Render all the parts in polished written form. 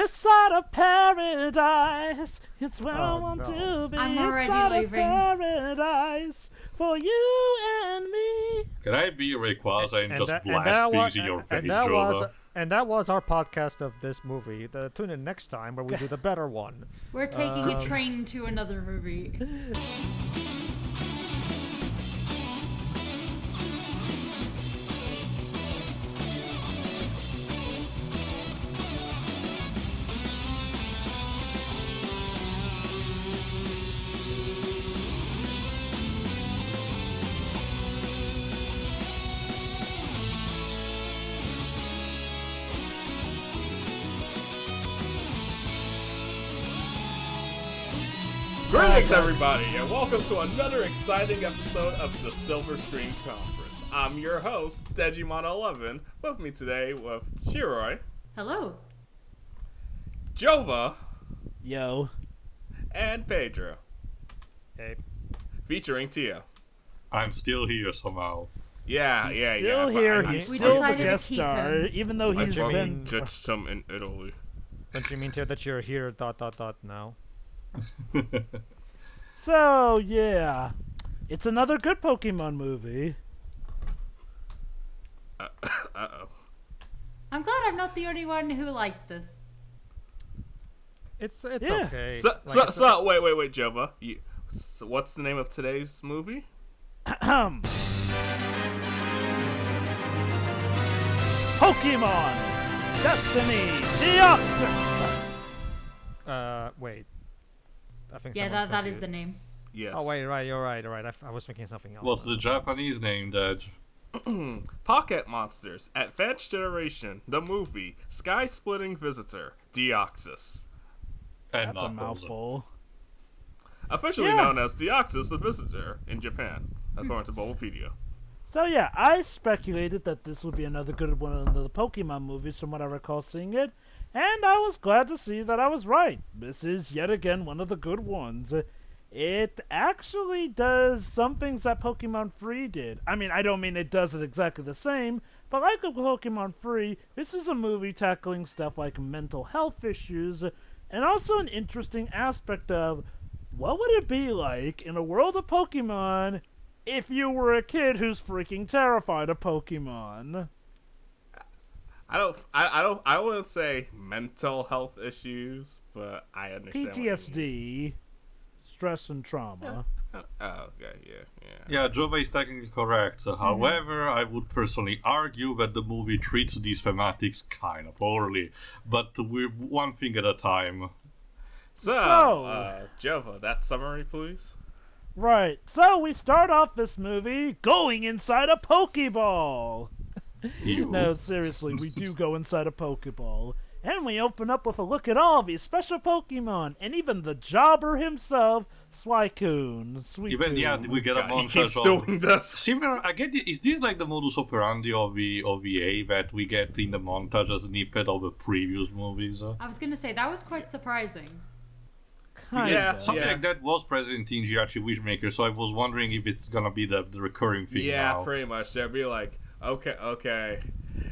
This side of paradise, it's where I want to be. I'm already this side leaving. Of paradise for you and me. Can I be Rayquaza and just that- blast wa- things in your face, and that was Jova? and that was our podcast of this movie. Tune in next time where we do the better one. We're taking a train to another movie. Greetings, everybody, and welcome to another exciting episode of the Silver Screen Conference. I'm your host, Digimon11. With me today with Shiroi, Hello. Jova, Yo. and Pedro, Hey, featuring Tia. I'm still here somehow. Yeah. Still here. I He's We still the decided to guest keep star, him. even though he's you been. mean- judged some in Italy. don't you mean to that you're here? ... now. So yeah, it's another good Pokemon movie. Uh-oh. I'm glad I'm not the only one who liked this. It's Yeah. okay. So, Like, so, it's so wait, Jova. So what's the name of today's movie? Pokemon Destiny Deoxys. wait. I think. Yeah, someone's that is confused. the name. Yes. Oh wait, right, you're right. I was thinking something else. What's the Japanese name, Dad? Pocket Monsters, Advanced Generation, the movie, Sky-Splitting Visitor, Deoxys. And That's a Knuckles. mouthful. Officially Yeah. known as Deoxys the Visitor in Japan, according to Bulbapedia. So yeah, I speculated that this would be another good one of the Pokemon movies from what I recall seeing it, and I was glad to see that I was right. This is yet again one of the good ones. It actually does some things that Pokemon Free did. I mean, I don't mean it does it exactly the same, but like with Pokemon Free, this is a movie tackling stuff like mental health issues, and also an interesting aspect of what would it be like in a world of Pokemon if you were a kid who's freaking terrified of Pokemon. I wouldn't say mental health issues, but I understand. what you mean. PTSD, stress and trauma. Oh, okay, yeah. Yeah, Jova is technically correct. However, I would personally argue that the movie treats these thematics kind of poorly. But we're one thing at a time. So, Jova, that summary, please. Right, so we start off this movie going inside a Pokeball. No, seriously, we do go inside a Pokeball. And we open up with a look at all these special Pokemon, and even the jobber himself, Suicune. Even, yeah, we get a God, he montage keeps of... doing this. Similar, I get it. Is this like the modus operandi of the OVA that we get in the montage as a snippet of the previous movies? I was gonna say, that was quite surprising. Kinda. Yeah. Something like that was present in Jiachi Wishmaker, so I was wondering if it's gonna be the recurring thing Yeah, now. pretty much. They'll be like, okay.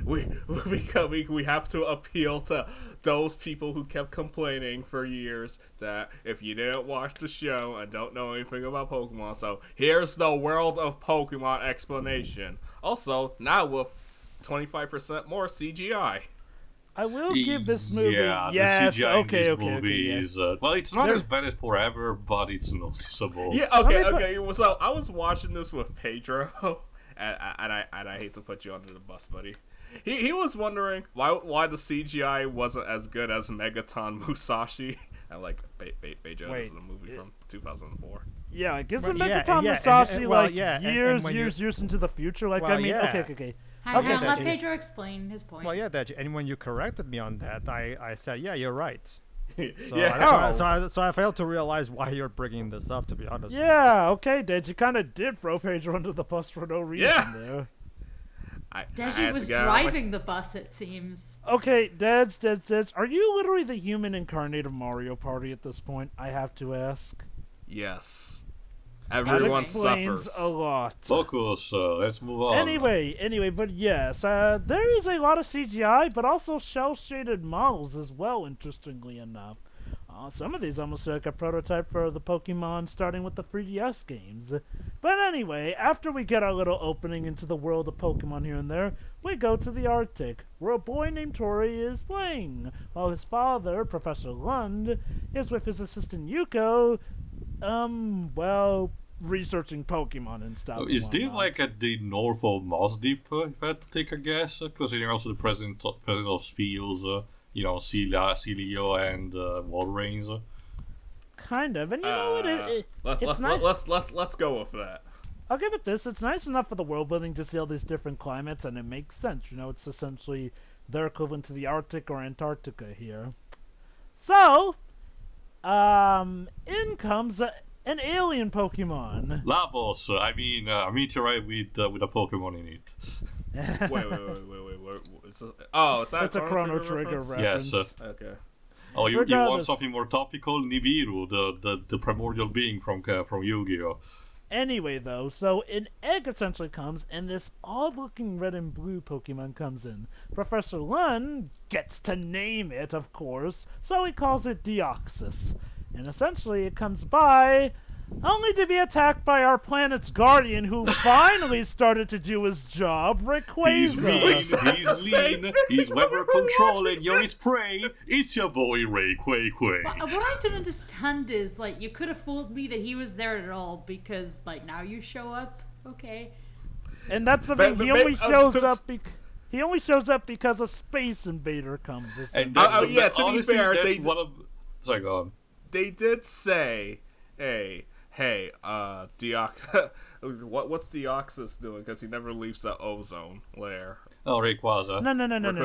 We have to appeal to those people who kept complaining for years that if you didn't watch the show and don't know anything about Pokemon, so here's the world of Pokemon explanation. Also, now with 25% more CGI. I will give this movie... Yeah, yes, the CGI in okay, this okay, movie yeah. is... well, it's not There- as bad as Forever, but it's noticeable. Yeah, okay. So I was watching this with Pedro, and I hate to put you under the bus, buddy. He was wondering why the CGI wasn't as good as Megaton Musashi. And like, Pedro, this is a movie from 2004. Yeah, like, isn't But yeah, Megaton yeah, Musashi and- well, like yeah, and years when years into the future? Like, Well, I mean, yeah. okay. Hang Okay, on, let Deji. Pedro explain his point. Well, yeah, that. And when you corrected me on that, I said, yeah, you're right. So, Yeah. so I failed to realize why you're bringing this up. To be honest. Yeah, okay, Dad, you kind of did throw Pedro under the bus for no reason Yeah. there. I Deji had was to get out of my- driving the bus, it seems. Okay, Dads, are you literally the human incarnate of Mario Party at this point? I have to ask. Yes. That Everyone explains suffers. a lot. Focus. Let's move on. Anyway, but yes, there is a lot of CGI, but also shell-shaded models as well, interestingly enough. Some of these almost look like a prototype for the Pokemon starting with the 3DS games. But anyway, after we get our little opening into the world of Pokemon here and there, we go to the Arctic, where a boy named Tori is playing, while his father, Professor Lund, is with his assistant Yuko, researching Pokemon and stuff. Is this like at the north of Moss Deep, if I had to take a guess? Considering also the president of Spiels, Celio and Walreins. Kind of, and you know what? It's nice. Let's go with that. I'll give it this. It's nice enough for the world building to see all these different climates, and it makes sense. It's essentially their equivalent to the Arctic or Antarctica here. So, in comes an alien Pokemon. Labos. I mean, a meteorite with a Pokemon in it. Wait. It's a Chrono Trigger reference. Yes. Okay. Oh, you want Regardless. something more topical? Nibiru, the primordial being from Yu-Gi-Oh! Anyway, though, so an egg essentially comes, and this odd-looking red and blue Pokemon comes in. Professor Lund gets to name it, of course, so he calls it Deoxys. And essentially it comes by only to be attacked by our planet's guardian, who finally started to do his job, Rayquaza. He's lean, he's weather controlling, you're his prey, it's your boy Rayquaza. What I don't understand is, you could have fooled me that he was there at all, because, now you show up, okay. And that's the thing, he only shows up because a space invader comes. And to be fair, Sorry, go on. They did say, hey, what's Deoxys doing? Because he never leaves the ozone layer. Oh, Rayquaza. No.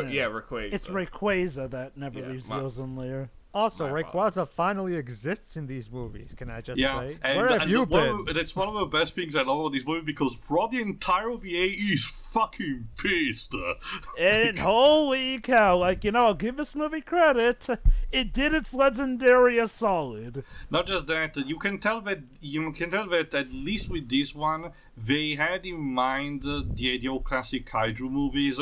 Yeah, Rayquaza. It's Rayquaza that never leaves the ozone layer. Also, My Rayquaza finally exists in these movies, can I just say? And, Where have you been? That's one of the best things I love about this movie, because throughout the entire OVA, he's fucking pissed. And holy cow, I'll give this movie credit. It did its legendary solid. Not just that, you can tell that at least with this one, they had in mind the ideal classic kaiju movies.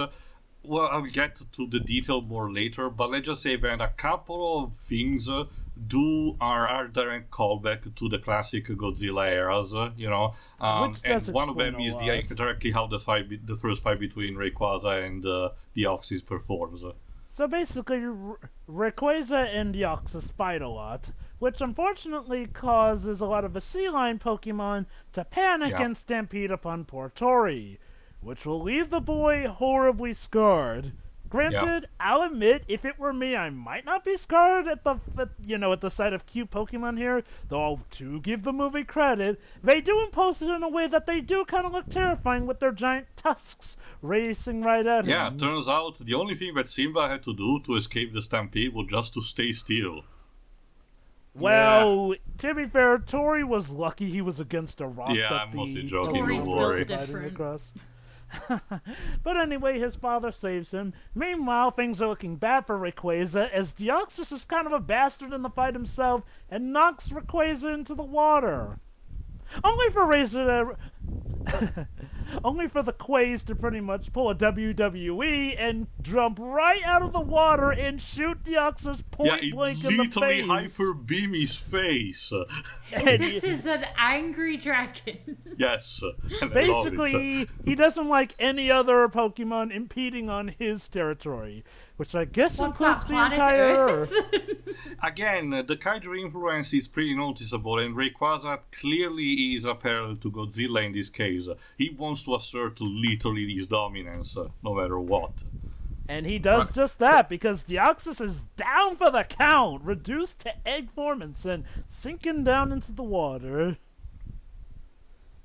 Well, I'll get to the detail more later, but let's just say that a couple of things are direct callback to the classic Godzilla eras, and one of them is directly how the first fight between Rayquaza and Deoxys performs. So basically, Rayquaza and Deoxys fight a lot, which unfortunately causes a lot of the sea lion Pokemon to panic and stampede upon poor Tori, which will leave the boy horribly scarred. Granted, I'll admit, if it were me, I might not be scarred at the sight of cute Pokemon here, though to give the movie credit, they do impose it in a way that they do kind of look terrifying with their giant tusks racing right at him. Yeah, turns out the only thing that Simba had to do to escape the stampede was just to stay still. Well, to be fair, Tori was lucky he was against a rock Yeah, that I'm mostly the joking, Tori's don't built worry. different. Across. But anyway, his father saves him. Meanwhile, things are looking bad for Rayquaza, as Deoxys is kind of a bastard in the fight himself and knocks Rayquaza into the water. Only for the Quays to pretty much pull a WWE and jump right out of the water and shoot Deoxys point blank in the face. Literally hyper beam his face. This is an angry dragon. Yes. And Basically, he doesn't like any other Pokemon impeding on his territory, which I guess What's includes that, the planet entire Earth? Again, the kaiju influence is pretty noticeable, and Rayquaza clearly is a parallel to Godzilla in this case. He wants to assert literally his dominance, no matter what. And he does just that, because Deoxys is down for the count, reduced to egg form and sent sinking down into the water.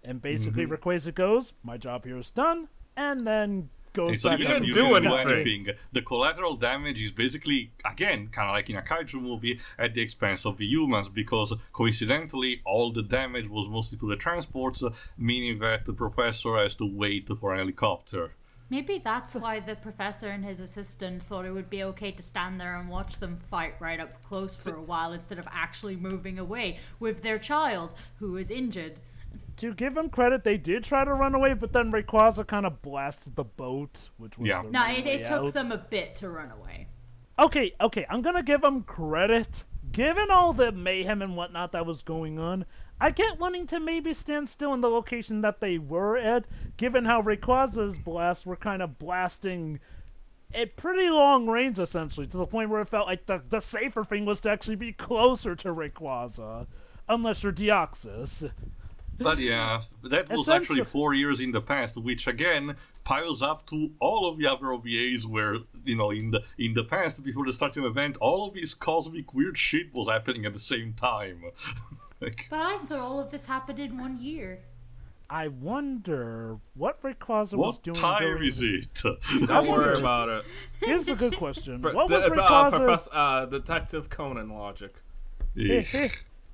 And basically Rayquaza goes, my job here is done, and then goes So back you up didn't to do the anything. sky. The collateral damage is basically, again, kind of like in a kaiju movie, at the expense of the humans, because coincidentally, all the damage was mostly to the transports, meaning that the professor has to wait for an helicopter. Maybe that's why the professor and his assistant thought it would be okay to stand there and watch them fight right up close for a while instead of actually moving away with their child who is injured. to give them credit, they did try to run away, but then Rayquaza kind of blasted the boat, which was Yeah. their No, main it way took out. them a bit to run away. Okay, I'm gonna give them credit. Given all the mayhem and whatnot that was going on, I get wanting to maybe stand still in the location that they were at, given how Rayquaza's blasts were kind of blasting at pretty long range, essentially, to the point where it felt like the safer thing was to actually be closer to Rayquaza, unless you're Deoxys. But yeah, that was actually 4 years in the past, which again piles up to all of the other OVAs where, you know, in the past, before the starting event, all of this cosmic weird shit was happening at the same time. Like, But I thought all of this happened in 1 year. I wonder what Rayquaza was what doing time during... is it? Don't worry about it. Here's the good question. But What was Rayquaza... Detective Conan logic. Yeah.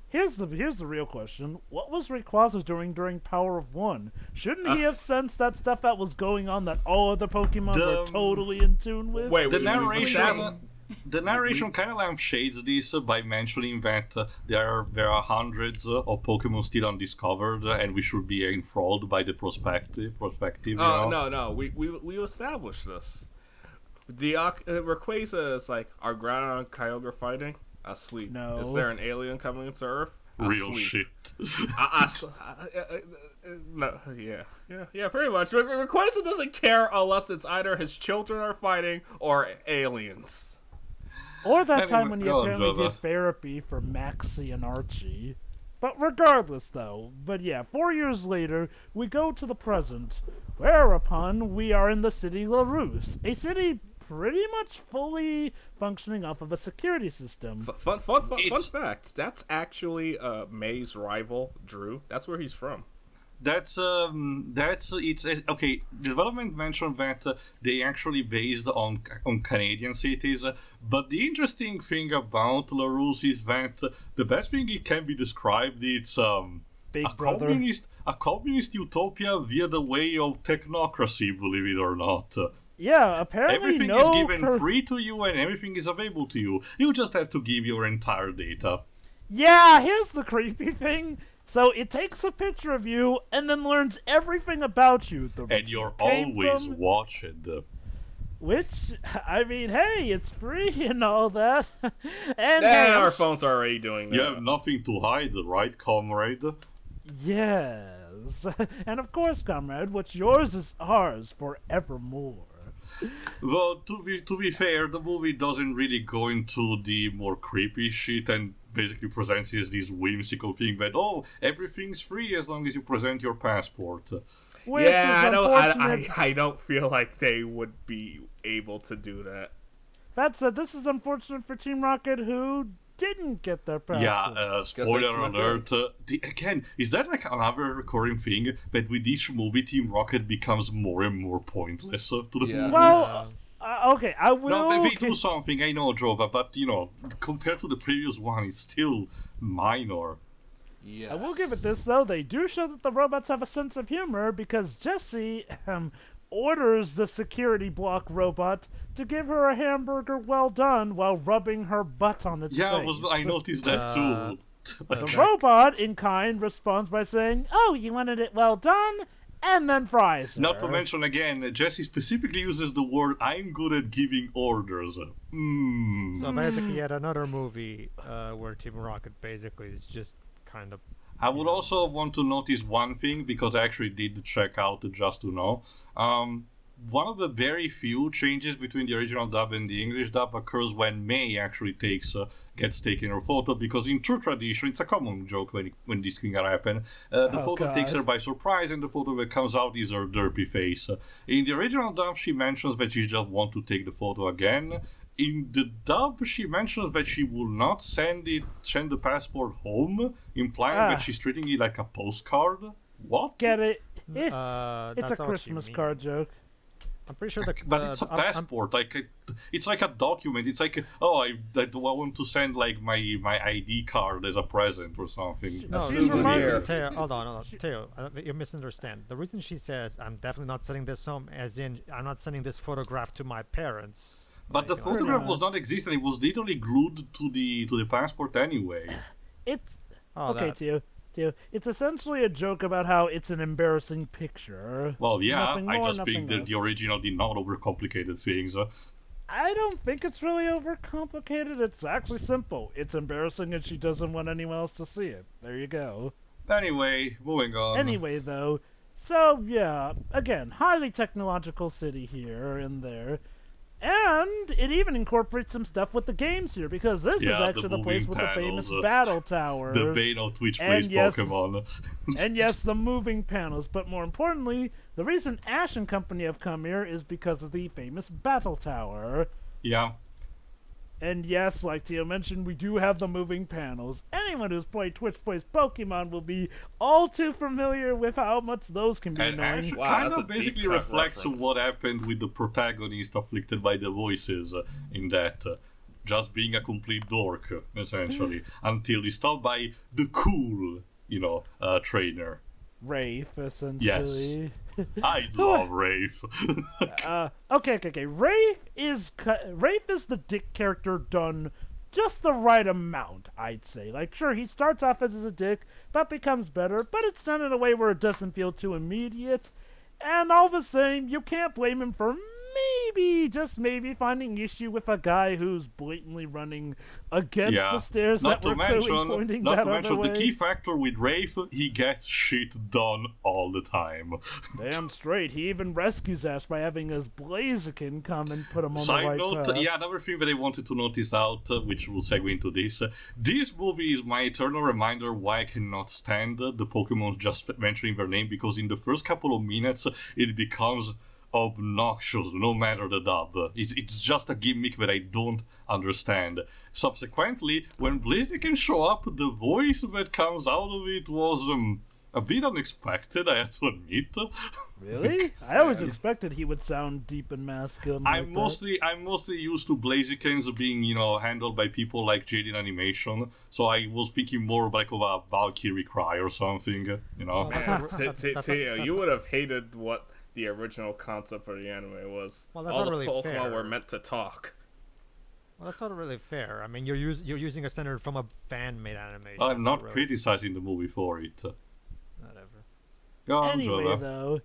Here's the real question. What was Rayquaza doing during Power of One? Shouldn't he have sensed that stuff that was going on that all other Pokemon were totally in tune with? Wait, The we narration kind of lampshades this by mentioning that there are hundreds of Pokemon still undiscovered, and we should be enthralled by the perspective. You know? No. We established this. Rayquaza is like, are Groudon and Kyogre fighting? Asleep. No. Is there an alien coming into Earth? Real Asleep. shit. No, yeah, pretty much. Rayquaza doesn't care unless it's either his children are fighting or aliens. Or that Having time when you withdrawn, apparently Jova. did therapy for Maxie and Archie. But regardless, though, 4 years later, we go to the present, whereupon we are in the city LaRousse, a city pretty much fully functioning off of a security system. Fun fact. That's actually May's rival, Drew. That's where he's from. It's okay. Development mentioned that they actually based on Canadian cities, but the interesting thing about LaRousse is that the best thing it can be described it's Big a Brother. communist utopia via the way of technocracy, believe it or not. Yeah, apparently Everything is given free to you and everything is available to you. You just have to give your entire data. Yeah, here's the creepy thing. So it takes a picture of you and then learns everything about you. And you're came always from, watched. Which, I mean, hey, it's free and all that. And Yeah, hey, our phones are already doing that. You have nothing to hide, right, comrade? yes. And of course, comrade, what's yours is ours forevermore. Well, to be fair, the movie doesn't really go into the more creepy shit and basically presents it as this whimsical thing that, oh, everything's free as long as you present your passport. Which Yeah, is unfortunate. I don't feel like they would be able to do that. That said, this is unfortunate for Team Rocket, who didn't get their passport. Yeah, spoiler alert. Again, is that like another recurring thing that with each movie, Team Rocket becomes more and more pointless to the Yeah. movie? Well, okay, I will... No, they do something, I know, Jova, but, you know, compared to the previous one, it's still minor. Yes. I will give it this, though. They do show that the robots have a sense of humor because Jessie orders the security block robot to give her a hamburger well done while rubbing her butt on its Yeah, face. I noticed that too. The robot, in kind, responds by saying, "Oh, you wanted it well done?" and then fries her. Not to mention again, Jesse specifically uses the word "I'm good at giving orders." So basically, yet another movie where Team Rocket basically is just kind of. I would also want to notice one thing because I actually did check out just to know. One of the very few changes between the original dub and the English dub occurs when May actually gets taken her photo, because in true tradition, it's a common joke when this thing happen. The photo takes her by surprise, and the photo that comes out is her derpy face. In the original dub, she mentions that she just want to take the photo again. In the dub, she mentions that she will not send the passport home, implying that she's treating it like a postcard. What? Get it? That's It's not a what you Christmas mean. card joke. I'm pretty sure But it's a passport. It's like a document. It's like, oh, I want to send like my ID card as a present or something. No, souvenir. Teo, hold on. Teo, you misunderstand. The reason she says, I'm definitely not sending this home, as in, I'm not sending this photograph to my parents. But the Like, photograph was not existent. It was literally glued to the passport anyway. It's Oh, okay, that. Tio. It's essentially a joke about how it's an embarrassing picture. Well, yeah, Nothing I more, just think nothing that less. the original did not overcomplicate things. I don't think it's really overcomplicated. It's actually simple. It's embarrassing and she doesn't want anyone else to see it. There you go. Anyway, moving on. Anyway, though, so yeah, again, highly technological city here and there. And it even incorporates some stuff with the games here, because this is Yeah, the actually the place moving with the famous panels, battle towers. The bane of Twitch And plays yes- Pokemon. And yes, the moving panels, but more importantly, the reason Ash and company have come here is because of the famous battle tower. Yeah. And yes, like Tio mentioned, we do have the moving panels. Anyone who's played Twitch Plays Pokemon will be all too familiar with how much those can be And annoying. Ash Wow, kind that's of a deep basically cut reflects reference. what happened with the protagonist afflicted by the voices in that. Just being a complete dork, essentially. Until he's stopped by the cool, trainer. Rafe, essentially. I love Rafe. Okay. Rafe is the dick character done just the right amount, I'd say. Like, sure, he starts off as a dick, but becomes better, but it's done in a way where it doesn't feel too immediate. And all the same, you can't blame him for just maybe finding issue with a guy who's blatantly running against the stairs Not that were to clearly mention, pointing not that to other mention the way. key factor with Rafe, he gets shit done all the time. Damn straight. He even rescues Ash by having his Blaziken come and put him on the Side right note, path. yeah, another thing that I wanted to notice out, which will segue into this movie is my eternal reminder why I cannot stand the Pokemon just mentioning their name, because in the first couple of minutes it becomes obnoxious, no matter the dub. It's just a gimmick that I don't understand. Subsequently, when Blaziken show up, the voice that comes out of it was a bit unexpected, I have to admit. Really? I always expected he would sound deep and masculine. I'm like that. mostly used to Blazikens being, handled by people like Jaden Animation, so I was thinking more like of a Valkyrie cry or something, Man, you would have hated what the original concept for the anime was. Well, that's all not the really Pokemon fair. were meant to talk. Well, that's not really fair. I mean, you're using a standard from a fan-made animation. I'm so not really, criticizing the movie for it. Whatever. Go on, Anyway, Jova. though,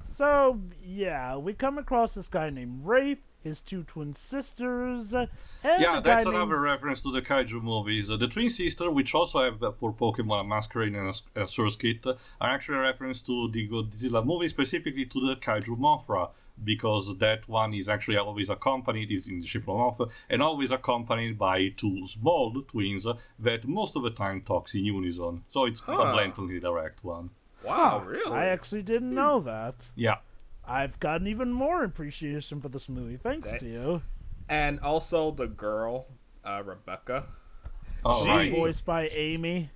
so yeah, we come across this guy named Rafe, his two twin sisters, and Yeah, a guy that's another named... reference to the kaiju movies. The twin sister, which also have for Pokemon a Masquerade and a Surskit, are actually a reference to the Godzilla movie, specifically to the kaiju Mothra, because that one is actually always accompanied, is in the shape of Mothra, and always accompanied by two small twins that most of the time talks in unison. So it's a blatantly direct one. Wow, really? I actually didn't know that. Yeah. I've gotten even more appreciation for this movie, thanks to you. And also the girl, Rebecca. Oh, She- right. Voiced by Amy.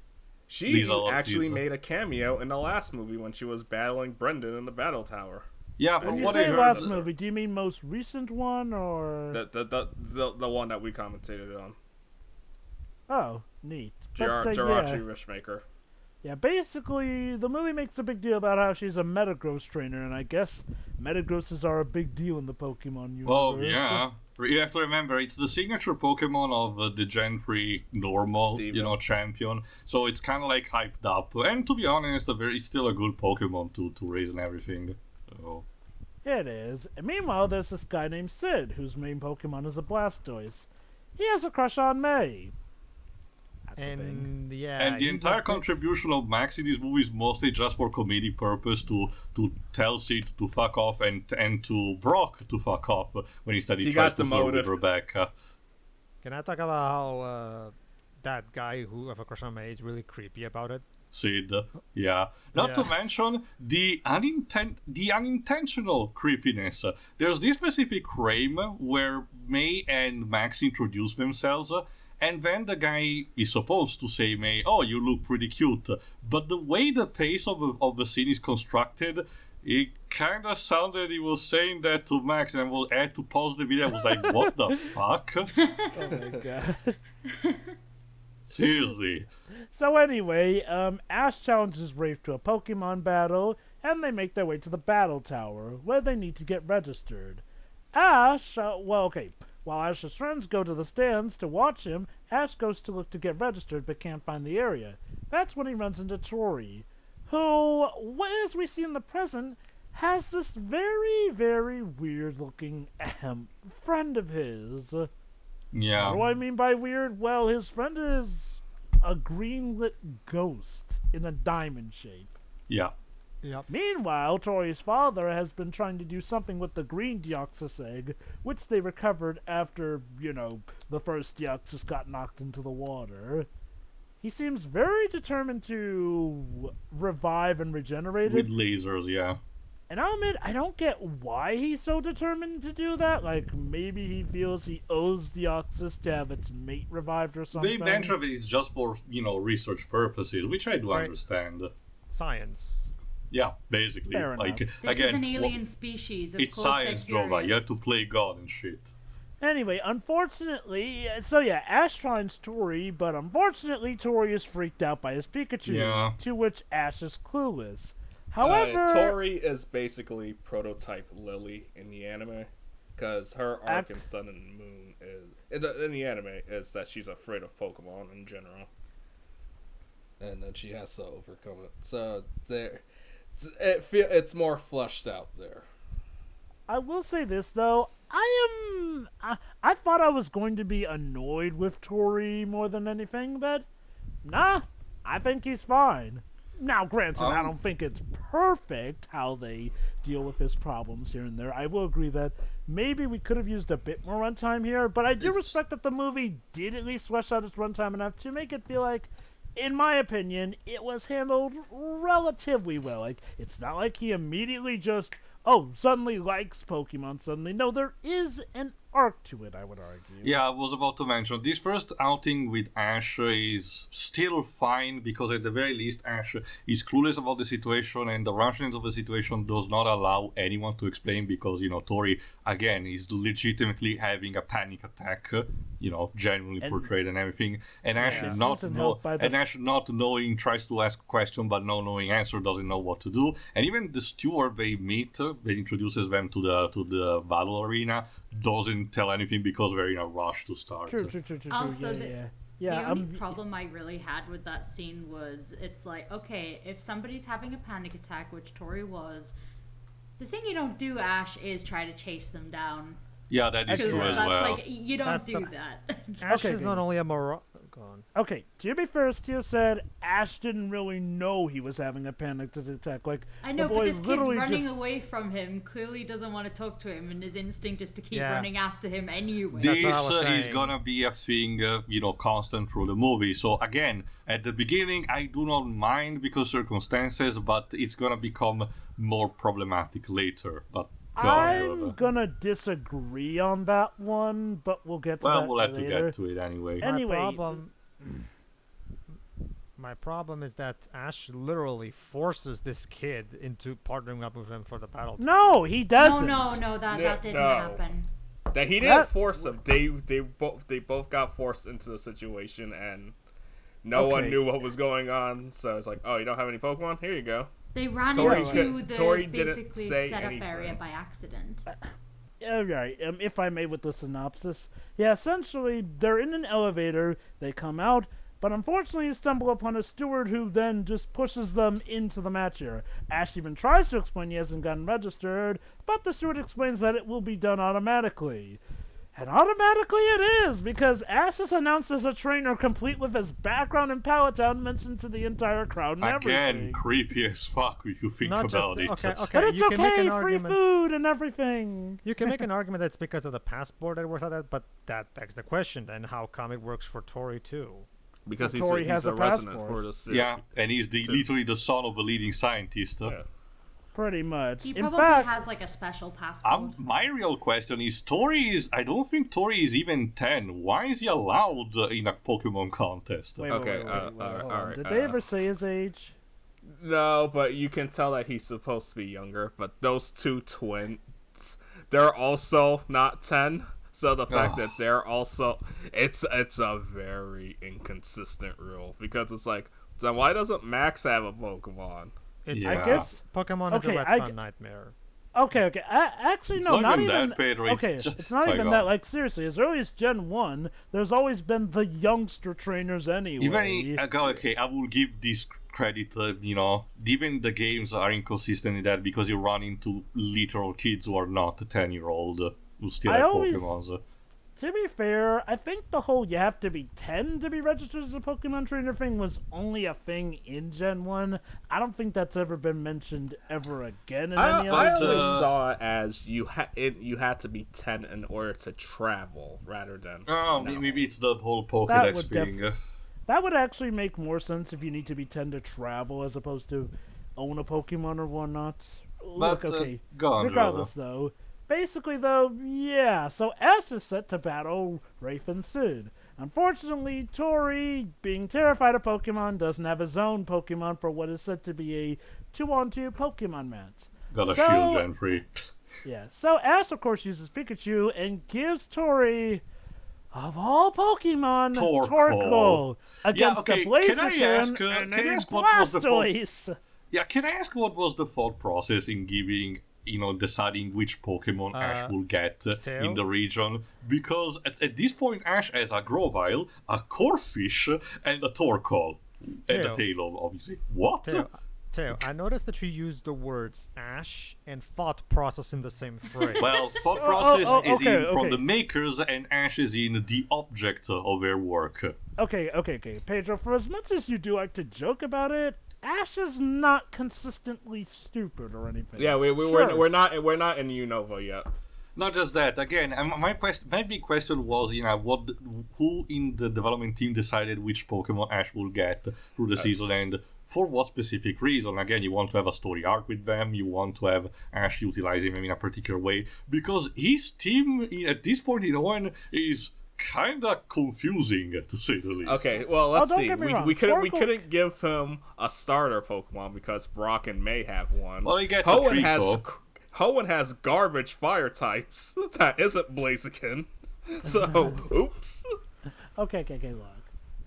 She These are actually these- made a cameo in the last movie when she was battling Brendan in the battle tower. Yeah, When from you what I say heard, last movie, do you mean most recent one, or... The one that we commentated on. Oh, neat. But, Jirachi Wishmaker. Yeah, basically, the movie makes a big deal about how she's a Metagross trainer, and I guess Metagrosses are a big deal in the Pokemon universe. Oh, yeah. You have to remember, it's the signature Pokemon of the Gen 3 normal, Steven. champion. So it's kind of like hyped up. And to be honest, it's still a good Pokemon to raise and everything. So. It is. And meanwhile, there's this guy named Sid, whose main Pokemon is a Blastoise. He has a crush on May. That's a thing. And yeah, And the he's entire a bit- contribution of Max in this movie is mostly just for comedic purpose to tell Sid to fuck off and to Brock to fuck off when instead he He tries got to flirt with demoted. Rebecca. Can I talk about how that guy who have a crush on May is really creepy about it? Sid, yeah. Not to Yeah. mention the unintentional creepiness. There's this specific frame where May and Max introduce themselves, and then the guy is supposed to say, May, oh, you look pretty cute. But the way the pace of the scene is constructed, it kind of sounded he was saying that to Max, and I had to pause the video. I was like, what the fuck? Oh my god. Seriously. So anyway, Ash challenges Rafe to a Pokemon battle, and they make their way to the battle tower, where they need to get registered. Ash, while Ash's friends go to the stands to watch him, Ash goes to look to get registered but can't find the area. That's when he runs into Tori, who, as we see in the present, has this very, very weird-looking friend of his. Yeah. What do I mean by weird? Well, his friend is a green-lit ghost in a diamond shape. Yeah. Yep. Meanwhile, Tori's father has been trying to do something with the green Deoxys egg, which they recovered after, the first Deoxys got knocked into the water. He seems very determined to revive and regenerate With it. lasers, yeah. And I'll admit, I don't get why he's so determined to do that. Like, maybe he feels he owes Deoxys to have its mate revived or something. They mention it is just for, research purposes, which I do Right. understand. Science. Yeah, basically. Fair Like, enough. This again, is an alien species. Of it's course science, they're Jova. You have curious. to play God and shit. Anyway, unfortunately, so yeah, Ash finds Tori, but unfortunately Tori is freaked out by his Pikachu, Yeah. to which Ash is clueless. However, Tori is basically prototype Lily in the anime, because her arc in Sun and Moon in the anime is that she's afraid of Pokemon in general, and then she has to overcome it. So it's more fleshed out there. I will say this though, I thought I was going to be annoyed with Tori more than anything, but nah, I think he's fine. Now, granted, I don't think it's perfect how they deal with his problems here and there. I will agree that maybe we could have used a bit more runtime here, but I do respect that the movie did at least flesh out its runtime enough to make it feel like, in my opinion, it was handled relatively well. Like, it's not like he immediately just, suddenly likes Pokemon suddenly. No, there is an arc to it, I would argue. Yeah, I was about to mention, this first outing with Ash is still fine, because at the very least Ash is clueless about the situation, and the rushing of the situation does not allow anyone to explain, because, Tori, again, is legitimately having a panic attack, genuinely portrayed and everything, and Ash Ash not knowing tries to ask a question, but not knowing answer, doesn't know what to do, and even the steward they meet, that introduces them to the battle arena, doesn't tell anything because we're in a rush to start. True. Also, Yeah, the only problem I really had with that scene was, it's like, okay, if somebody's having a panic attack, which Tori was, the thing you don't do, Ash, is try to chase them down. Yeah, that is true as That's well. like, you don't do that. Ash Okay, is not only a moron. Go on. Okay, to be fair, Tio said Ash didn't really know he was having a panic attack. Like, I know, the but boy this kid's literally running away from him, clearly doesn't want to talk to him, and his instinct is to keep running after him anyway. That's what I This was is saying. gonna be a thing, constant through the movie. So again, at the beginning, I do not mind because circumstances, but it's gonna become more problematic later. But I'm gonna disagree on that one, but we'll get to that we'll have to later. get to it anyway. Anyway, My problem is that Ash literally forces this kid into partnering up with him for the battle. No, he doesn't. No, that didn't happen. That he didn't force them. They both got forced into the situation, and no one knew what was going on. So it's like, oh, you don't have any Pokemon? Here you go. They ran into the basically setup area by accident. Alright, if I may with the synopsis. Yeah, essentially, they're in an elevator, they come out, but unfortunately stumble upon a steward who then just pushes them into the match area. Ash even tries to explain he hasn't gotten registered, but the steward explains that it will be done automatically. And automatically it is, because Ash is announced as a trainer complete with his background in Palatown mentioned to the entire crowd and Again, everything. creepy as fuck if you think Not just about it. okay. But it's you can make an okay, free argument. food and everything. You can make an argument that's because of the passport that works like that, but that begs the question then: how come it works for Tori too? Because Tori he's has a a resident passport. for the city. Yeah, and he's literally the son of a leading scientist. Yeah. Pretty much. He In probably fact, has like a special passport. My real question is, I don't think Tori is even 10. Why is he allowed in a Pokemon contest? wait, Okay, hold on. alright, Did they ever say his age? No, but you can tell that he's supposed to be younger. But those two twins, they're also not 10. So the fact that they're also, it's a very inconsistent rule, because it's like, then why doesn't Max have a Pokemon? It's Yeah. I guess. Pokemon is a Okay, retcon nightmare. Okay. Actually, It's no, not not even even that, Pedro. It's Okay, just- it's not sorry, even go that. on. Like seriously, as early as Gen 1, there's always been the youngster trainers anyway. Okay, I will give this credit. Even the games are inconsistent in that because you run into literal kids who are not 10-year-old who still I have always- Pokemons. To be fair, I think the whole you have to be 10 to be registered as a Pokemon trainer thing was only a thing in Gen 1. I don't think that's ever been mentioned ever again in any I other always game. saw it as you had to be 10 in order to travel, rather than. Oh, no. maybe it's the whole That Pokédex would thing. That would actually make more sense if you need to be 10 to travel as opposed to own a Pokemon or whatnot. Look, But, okay. go on, Regardless, though. Basically, though, yeah. So Ash is set to battle Rafe and Sid. Unfortunately, Tori, being terrified of Pokemon, doesn't have his own Pokemon for what is said to be a 2-on-2 Pokemon match. Got a So- shield Gen 3. Yeah, so Ash, of course, uses Pikachu and gives Tori, of all Pokemon, Torkoal. against okay, a can I ask, Blaziken and can I a ask what was the Blastoise. Yeah, can I ask what was the thought process in deciding which Pokemon Ash will get Tail? in the region? Because at this point, Ash has a Grovyle, a Corphish, and a Torkoal. And a Tail. Tail, obviously. What? Teo, I noticed that you used the words Ash and thought process in the same phrase. Well, thought process is okay, from okay. the makers, and Ash is in the object of their work. Okay, Pedro, for as much as you do like to joke about it, Ash is not consistently stupid or anything. Yeah, Sure. we're not in Unova yet. Not just that. Again, my big question was, who in the development team decided which Pokemon Ash will get through the season, and for what specific reason? Again, you want to have a story arc with them. You want to have Ash utilizing them in a particular way because his team at this point in ON is kinda confusing, to say the least. Okay, well let's don't see. get me wrong, We Torkoal- couldn't give him a starter Pokemon because Brock and May have one. Well, he gets a Trico. Hoenn has garbage fire types that isn't Blaziken. So oops. Okay, look.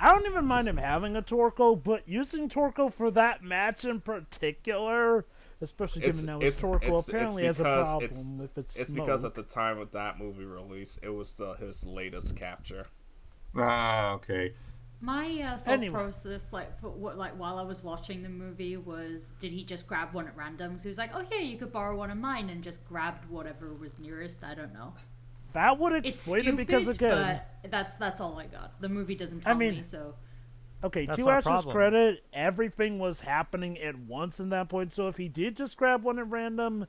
I don't even mind him having a Torkoal, but using Torkoal for that match in particular, especially given now his Torkoal apparently has a problem if it's It's smoke. because at the time of that movie release, it was his latest capture. Ah, okay. My thought Anyway. process, while I was watching the movie, was did he just grab one at random? Because he was like, "Oh, here, you could borrow one of mine," and just grabbed whatever was nearest. I don't know. That would It's explain stupid, it because again, but that's all I got. The movie doesn't tell mean- me, so okay, That's to our Ash's problem. credit, everything was happening at once in that point. So if he did just grab one at random,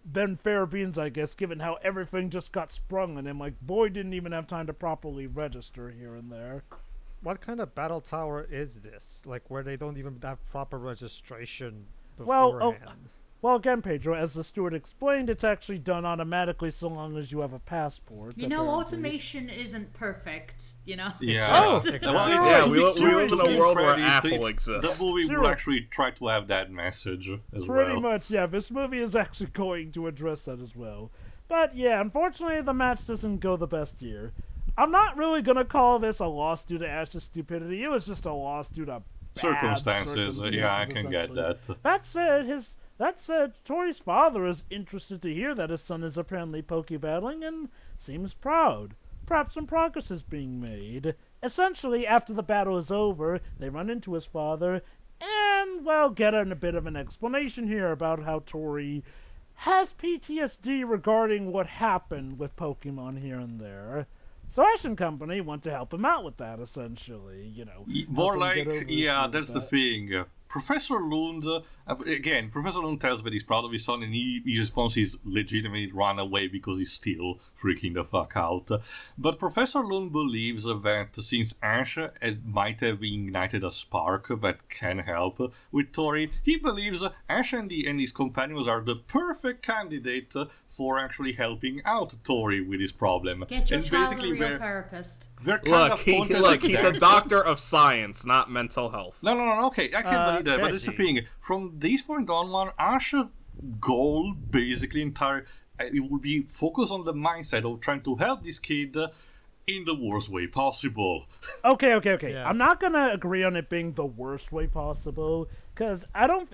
then fair beans, I guess, given how everything just got sprung on him. Like, boy didn't even have time to properly register here and there. What kind of battle tower is this? Like where they don't even have proper registration Well, beforehand? Well, again, Pedro, as the steward explained, it's actually done automatically so long as you have a passport. you know, apparently. automation isn't perfect. You know. Yeah. Oh, exactly. Yeah, we live in a world where Credit, Apple it's- exists. The movie Sure. will actually try to have that message as Pretty well. much, yeah. This movie is actually going to address that as well. But yeah, unfortunately, the match doesn't go the best here. I'm not really gonna call this a loss due to Ash's stupidity. It was just a loss due to bad Circumstances, yeah, I can get essentially. that. That said, Tori's father is interested to hear that his son is apparently Pokebattling and seems proud. Perhaps some progress is being made. Essentially, after the battle is over, they run into his father and, well, get a bit of an explanation here about how Tori has PTSD regarding what happened with Pokemon here and there. So Ash and company want to help him out with that, essentially, More help him get over like, his yeah, fear that's with the that. thing. Professor Lund, Professor Lund tells that he's proud of his son, and he responds he's legitimately run away because he's still freaking the fuck out. But Professor Lund believes that since Ash might have ignited a spark that can help with Tori, he believes Ash and his companions are the perfect candidate for actually helping out Tori with his problem. Get your And child a basically real they're- therapist. they're kind Look, of pointed he's a doctor of science, not mental health. No, okay, I can believe that, but it's the Deji. thing. From this point onward, Ash's goal, basically it will be focused on the mindset of trying to help this kid in the worst way possible. Okay. Yeah. I'm not gonna agree on it being the worst way possible, because I don't.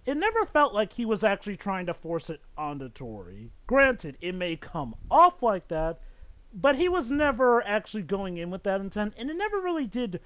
It it never felt like he was actually trying to force it onto Tori. Granted, it may come off like that, but he was never actually going in with that intent, and it never really did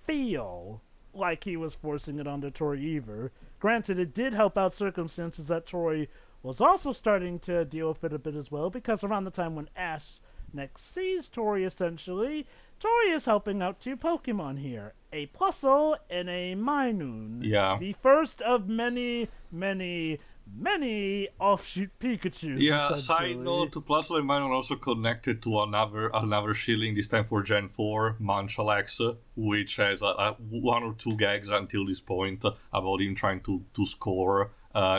feel like he was forcing it onto Tori either. Granted, it did help out circumstances that Tori was also starting to deal with it a bit as well, because around the time when Ash next sees Tori, essentially, Tori is helping out two Pokemon here, a Plusle and a Minun. Yeah. The first of many, many, many offshoot Pikachus, Yeah, essentially. side note, Plusle and Minun also connected to another shilling, this time for Gen 4, Munchlax, which has one or two gags until this point about him trying to score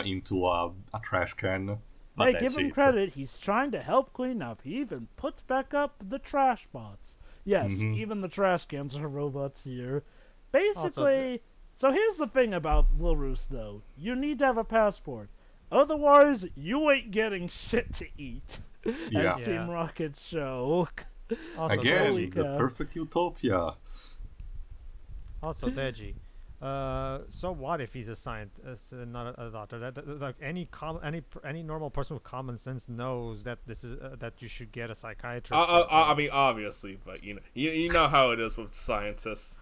into a trash can. But Hey, that's give him it. credit. He's trying to help clean up. He even puts back up the trash bots. Yes, even the trash cans are robots here. Basically, so here's the thing about Lurus, though. You need to have a passport. Otherwise, you ain't getting shit to eat. Yeah. As Team Rocket show. Also, Again, Holy the cow. perfect utopia. Also, Deji. So what if he's a scientist, not a doctor? Like any normal person with common sense knows that this is that you should get a psychiatrist. I mean, obviously, but you know how it is with scientists.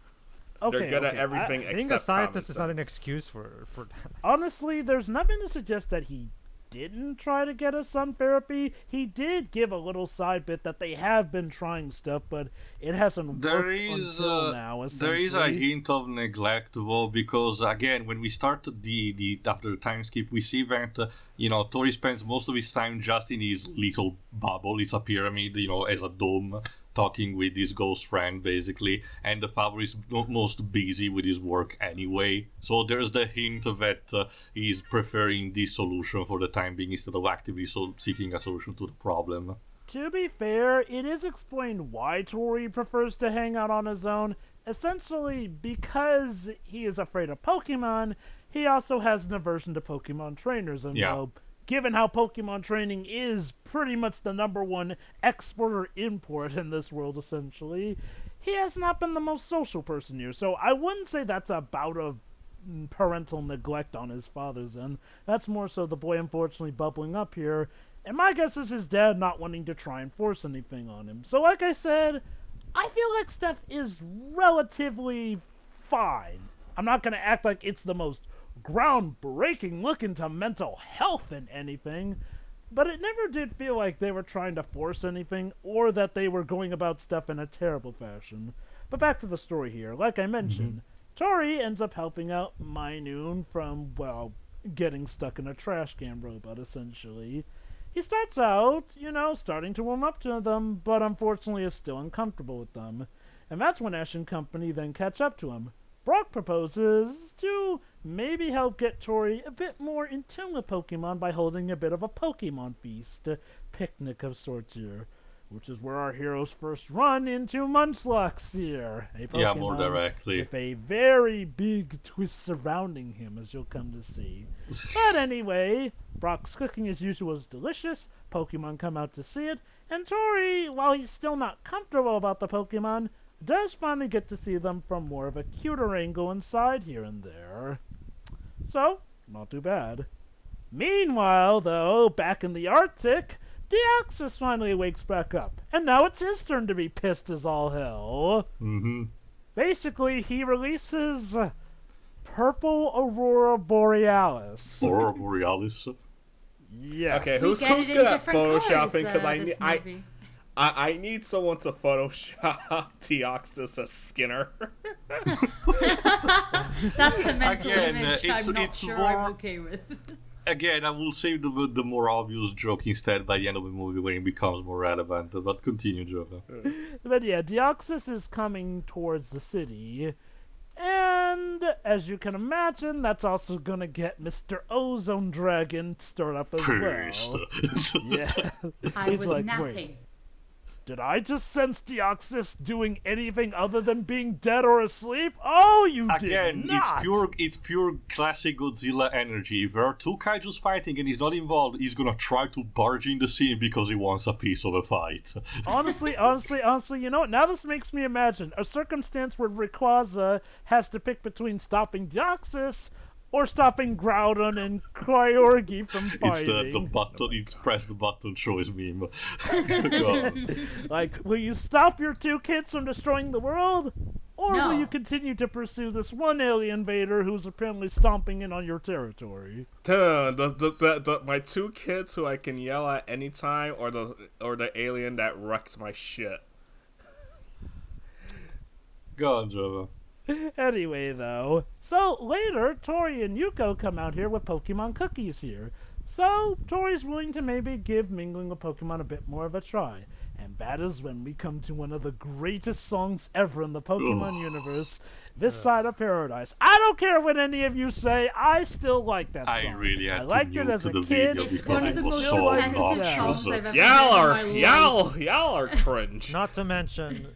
Okay, They're good at okay. everything Being except a scientist is not common an sense. excuse for that. Honestly, there's nothing to suggest that he didn't try to get a sun therapy. He did give a little side bit that they have been trying stuff, but it hasn't There worked is until now, there is a essentially. hint of neglect though, because again, when we started the after the time skip, we see that Tori spends most of his time just in his little bubble. It's a pyramid, as a dome, talking with his ghost friend basically, and the Favre is most busy with his work anyway. So there's the hint that he's preferring this solution for the time being instead of actively seeking a solution to the problem. To be fair, it is explained why Tori prefers to hang out on his own. Essentially, because he is afraid of Pokemon, he also has an aversion to Pokemon trainers. And, Yeah. well, given how Pokemon training is pretty much the #1 export or import in this world, essentially, he has not been the most social person here. So I wouldn't say that's a bout of parental neglect on his father's end. That's more so the boy unfortunately bubbling up here. And my guess is his dad not wanting to try and force anything on him. So like I said, I feel like Steph is relatively fine. I'm not going to act like it's the most groundbreaking look into mental health in anything, but it never did feel like they were trying to force anything or that they were going about stuff in a terrible fashion. But back to the story here. Like I mentioned, Tori ends up helping out Minun from, well, getting stuck in a trash can robot, essentially. He starts out, starting to warm up to them, but unfortunately is still uncomfortable with them. And that's when Ash and company then catch up to him. Brock proposes to maybe help get Tori a bit more in tune with Pokemon by holding a bit of a Pokemon feast, a picnic of sorts here, which is where our heroes first run into Munchlax here. A Pokemon Yeah, more directly. with a very big twist surrounding him, as you'll come to see. But anyway, Brock's cooking as usual is delicious, Pokemon come out to see it, and Tori, while he's still not comfortable about the Pokemon, does finally get to see them from more of a cuter angle inside here and there. So, not too bad. Meanwhile, though, back in the Arctic, Deoxys finally wakes back up, and now it's his turn to be pissed as all hell. Basically, he releases Purple Aurora Borealis. Aurora Borealis. Yes. Okay, We who's get it in good at different photoshopping? colors, Because this I movie. I need someone to Photoshop Deoxys as Skinner. That's a mental Again, image it's- I'm not it's sure more- I'm okay with. Again, I will save the more obvious joke instead by the end of the movie when it becomes more relevant. But continue, Joe. But yeah, Deoxys is coming towards the city. And as you can imagine, that's also gonna get Mr. Ozone Dragon stirred up as Pissed. well. Yeah. I He's was like, napping. "Wait, did I just sense Deoxys doing anything other than being dead or asleep? Oh, you Again, did not! it's pure classic Godzilla energy. If there are two kaijus fighting and he's not involved, he's gonna try to barge in the scene because he wants a piece of a fight. Honestly, you know what? Now this makes me imagine a circumstance where Rayquaza has to pick between stopping Deoxys or stopping Groudon and Cyorgi from It's fighting. the button. It's press the button choice meme. Go on. Like, will you stop your two kids from destroying the world? Or No. will you continue to pursue this one alien invader who's apparently stomping in on your territory? My two kids who I can yell at anytime, or the alien that wrecks my shit. Go on, Java. Anyway, though, so later, Tori and Yuko come out here with Pokemon cookies here. So, Tori's willing to maybe give mingling with Pokemon a bit more of a try. And that is when we come to one of the greatest songs ever in the Pokemon universe, This Side of Paradise. I don't care what any of you say, I still like that song. I really had I to liked mute it as to a the kid. video It's because one of it the was most so repetitive obnoxious. songs I've ever Y'all heard in my life. y'all are cringe. Not to mention,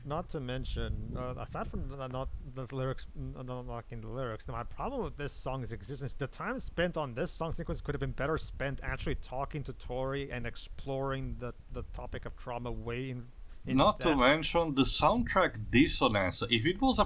aside from not the lyrics, not liking the lyrics, my problem with this song's existence, the time spent on this song sequence could have been better spent actually talking to Tori and exploring the topic of trauma way in Not to depth. mention the soundtrack dissonance. If it was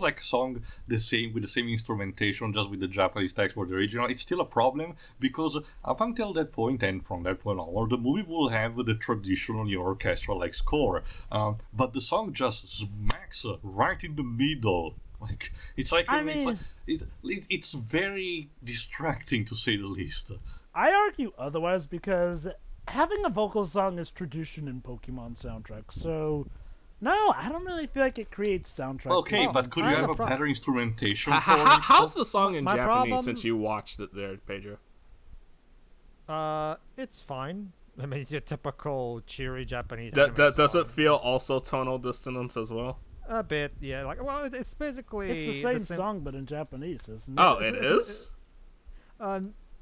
like a song the same with the same instrumentation, just with the Japanese text or the original, it's still a problem because up until that point and from that point onward, the movie will have the traditional orchestral like score, but the song just smacks right in the middle. Like it's like I it's mean- it's very distracting to say the least. I argue otherwise because having a vocal song is tradition in Pokemon soundtracks, so no, I don't really feel like it creates soundtrack. Okay, Oh, but could I you have have a a pro- better instrumentation? How's the song in My Japanese problem- since you watched it there, Pedro? It's fine. I mean, it's your typical cheery Japanese. anime Does it song. feel also tonal dissonance as well? A bit? Yeah. Like, well, it's basically It's the same song, but in Japanese, isn't it? Oh, it is?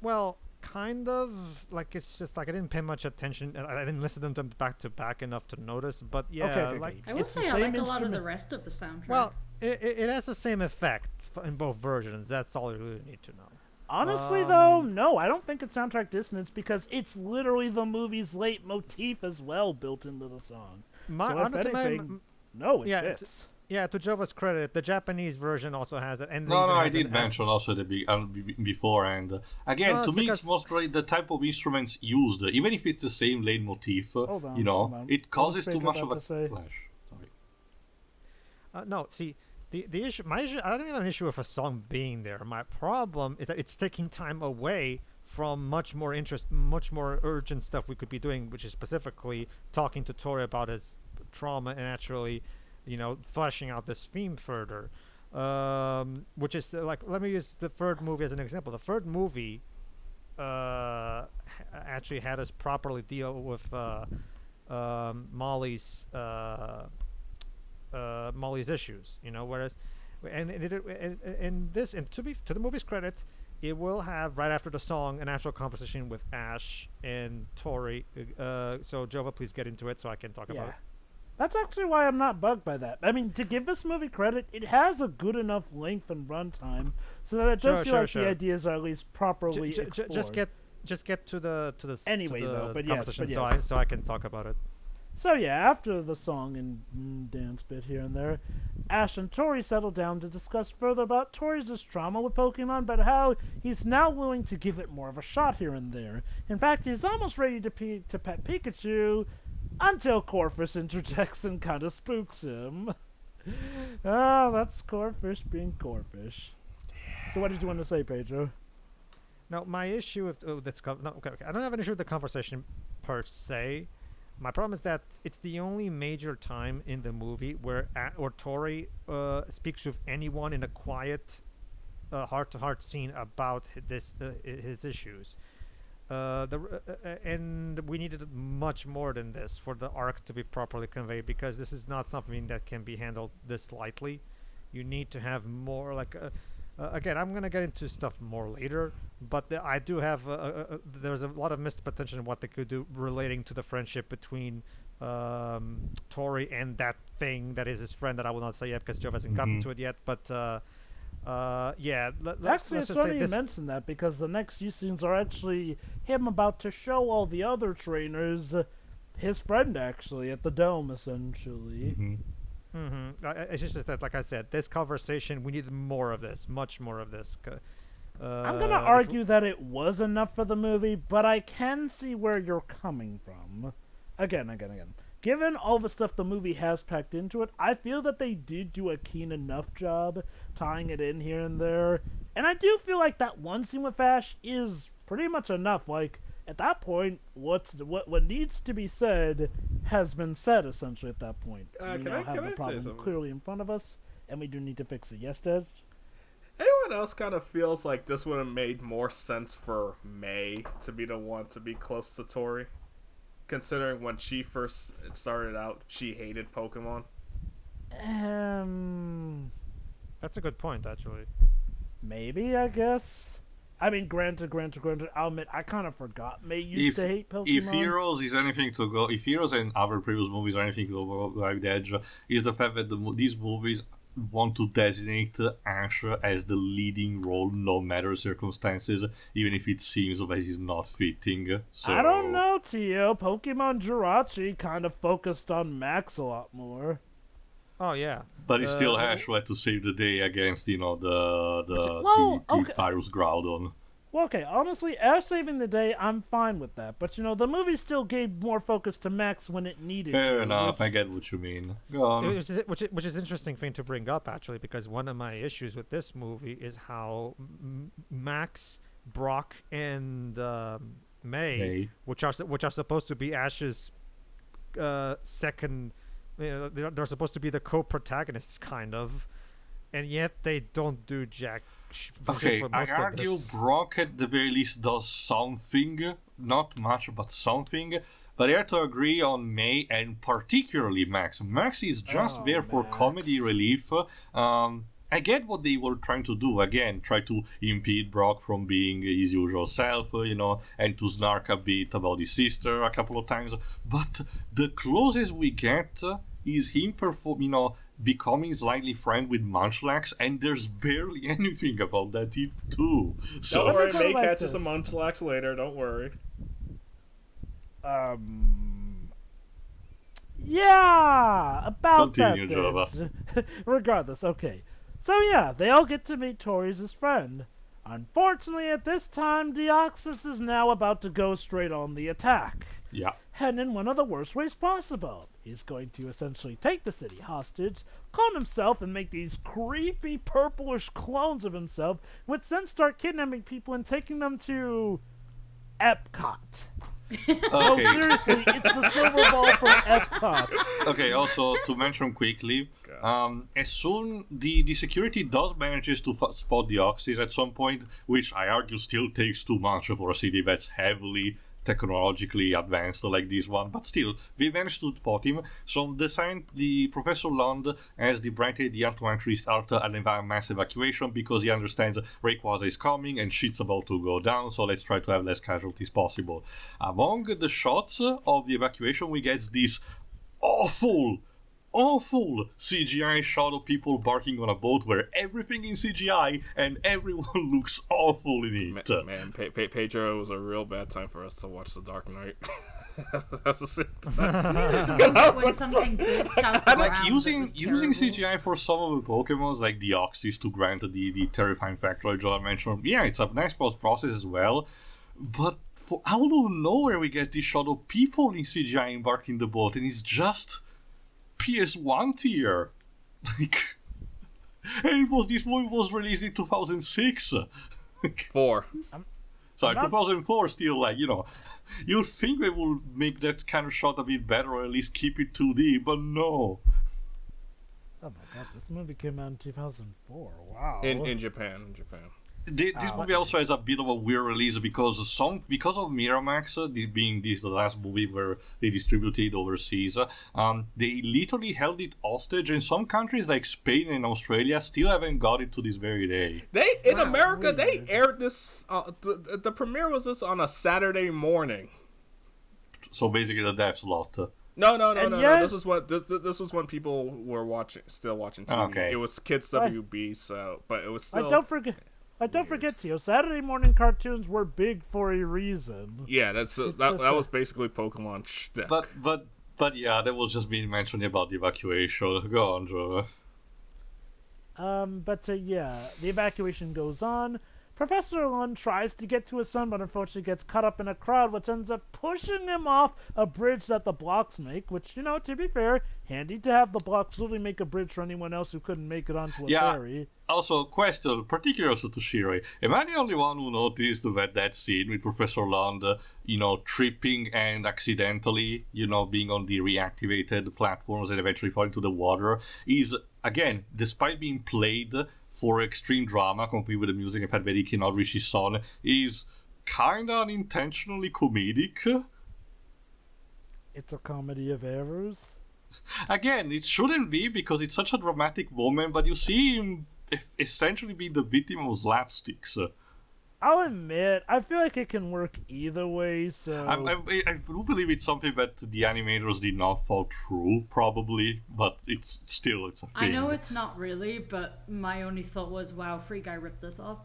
Well, kind of. Like, it's just like I didn't pay much attention. I didn't listen to them back to back enough to notice. But yeah, Okay, like, I will It's the say I same like a lot of the instrument. rest of the soundtrack. well, it has the same effect in both versions. That's all you really need to know. Honestly, though, no, I don't think it's soundtrack dissonance because it's literally the movie's leitmotif as well built into the song. My So if honestly, anything, no, it yeah, fits. yeah. To Jova's credit, the Japanese version also has it. And No, even I has did an- mention also before, and again, No, to it's me, it's because- mostly the type of instruments used. Even if it's the same leitmotif, Hold on, you know, hold on. it What causes was too Pedro much of about a to say? clash. Sorry. No, see, the issue, my issue, I don't even have an issue with a song being there. My problem is that it's taking time away from much more urgent stuff we could be doing, which is specifically talking to Tori about his trauma and actually, fleshing out this theme further. Which is like, let me use the third movie as an example. The third movie actually had us properly deal with Molly's Molly's issues, whereas and to the movie's credit, it will have right after the song an actual conversation with Ash and Tori. So Jova, please get into it so I can talk about Yeah. it. That's actually why I'm not bugged by that. I mean, to give this movie credit, it has a good enough length and runtime so that it does feel like the ideas are at least properly explored. Just get to the Anyway, to the though, but yes, conversation but yes. so I can talk about it. So yeah, after the song and dance bit here and there, Ash and Tori settle down to discuss further about Tori's trauma with Pokemon, but how he's now willing to give it more of a shot here and there. In fact, he's almost ready to pet Pikachu until Corvus interjects and kind of spooks him. Oh, that's Corfish being Corfish. So what did you want to say, Pedro? Now, my issue with okay. I don't have an issue with the conversation per se. My problem is that it's the only major time in the movie where Tori speaks with anyone in a quiet, heart-to-heart scene about his issues. And we needed much more than this for the arc to be properly conveyed, because this is not something that can be handled this lightly. You need to have more like. Again, I'm gonna get into stuff more later, but I do have. There's a lot of missed potential in what they could do relating to the friendship between Tori and that thing that is his friend that I will not say yet because Joe hasn't gotten to it yet. But yeah, let's Actually, it's just funny say you this. mention that because the next few scenes are actually him about to show all the other trainers his friend actually at the dome, essentially. It's just that, like I said, this conversation, we need more of this, much more of this. I'm gonna argue that it was enough for the movie, but I can see where you're coming from. Again. Given all the stuff the movie has packed into it, I feel that they did do a keen enough job tying it in here and there. And I do feel like that one scene with Ash is pretty much enough. Like, at that point, what needs to be said has been said, essentially, at that point. We now have the problem clearly in front of us, and we do need to fix it. Yes, Des? Anyone else kind of feels like this would have made more sense for May to be the one to be close to Tori? Considering when she first started out, she hated Pokemon. That's a good point, actually. Maybe, I guess. I mean, granted, I'll admit, I kind of forgot May used to hate Pokemon. If Heroes is anything to go, if Heroes and other previous movies are anything to go like the edge, is the fact that these movies want to designate Ash as the leading role no matter circumstances, even if it seems that he's not fitting. So I don't know, Tio. Pokemon Jirachi kind of focused on Max a lot more. Oh yeah, but it's still Ash who had to save the day against, the Tyrus Groudon. Well, okay, honestly, Ash saving the day, I'm fine with that. But, the movie still gave more focus to Max when it needed to. Fair enough, I get what you mean. Go on. Which is interesting thing to bring up, actually, because one of my issues with this movie is how Max, Brock, and May, which are supposed to be Ash's second... they're supposed to be the co-protagonists, kind of. And yet they don't do jack okay, for I most argue of this. Brock at the very least does something, not much, but something. But I have to agree on May and particularly Max. Max is just there for comedy relief. I get what they were trying to do. Again, try to impede Brock from being his usual self, and to snark a bit about his sister a couple of times. But the closest we get is him becoming slightly friend with Munchlax, and there's barely anything about that too. So don't worry, May catches a Munchlax later, don't worry. Yeah, about Continue, that. Regardless, okay. So yeah, they all get to meet Tori's friend. Unfortunately, at this time, Deoxys is now about to go straight on the attack. Yeah. And in one of the worst ways possible. He's going to essentially take the city hostage, clone himself, and make these creepy purplish clones of himself, which then start kidnapping people and taking them to Epcot. No, seriously, it's the silver ball from Epcot. Okay, also, to mention quickly, as soon the security does manages to spot Deoxys at some point, which I argue still takes too much for a city that's heavily technologically advanced like this one, but still, we managed to spot him. So the Professor Lund has the bright idea to actually start a mass evacuation because he understands Rayquaza is coming and shit's about to go down, so let's try to have less casualties possible. Among the shots of the evacuation, we get this awful CGI shot of people barking on a boat where everything in CGI and everyone looks awful in it. Man, Pedro, it was a real bad time for us to watch The Dark Knight. That's a sick. When something bursts out I like around, using it was CGI for some of the Pokemons like Deoxys to grant the terrifying factoid that I mentioned. Yeah, it's a nice process as well, but out of nowhere we get this shot of people in CGI embarking the boat, and it's just PS1 tier. Like, and this movie was released in 2006. 4. Sorry, 2004 still, like, you'd think they will make that kind of shot a bit better or at least keep it 2D, but no. Oh my god, this movie came out in 2004. Wow. In Japan. This movie also has a bit of a weird release because of Miramax being the last movie where they distributed overseas. They literally held it hostage, and some countries like Spain and Australia still haven't got it to this very day. America, they aired this. The premiere was this on a Saturday morning. So basically, the dev slot. No. This was when people were still watching TV. Okay. It was Kids WB, but it was still. Don't forget, Tio. Saturday morning cartoons were big for a reason. Yeah, that was basically Pokemon shtick. But yeah, that was just being mentioned about the evacuation. Go on, Joe. Yeah, the evacuation goes on. Professor Lund tries to get to his son, but unfortunately gets caught up in a crowd, which ends up pushing him off a bridge that the blocks make, which, to be fair, handy to have the blocks literally make a bridge for anyone else who couldn't make it onto a ferry. Also, question, particular to Shirei. Am I the only one who noticed that scene with Professor Lund, tripping and accidentally, being on the reactivated platforms and eventually falling to the water, is, again, despite being played for extreme drama, complete with the music and Pat Vediki not Rishi's son, is kinda unintentionally comedic. It's a comedy of errors. Again, it shouldn't be because it's such a dramatic moment, but you see him essentially be the victim of slapsticks. I'll admit, I feel like it can work either way, so... I do believe it's something that the animators did not fall through, probably, but it's a thing. I know it's not really, but my only thought was, wow, Free Guy ripped this off.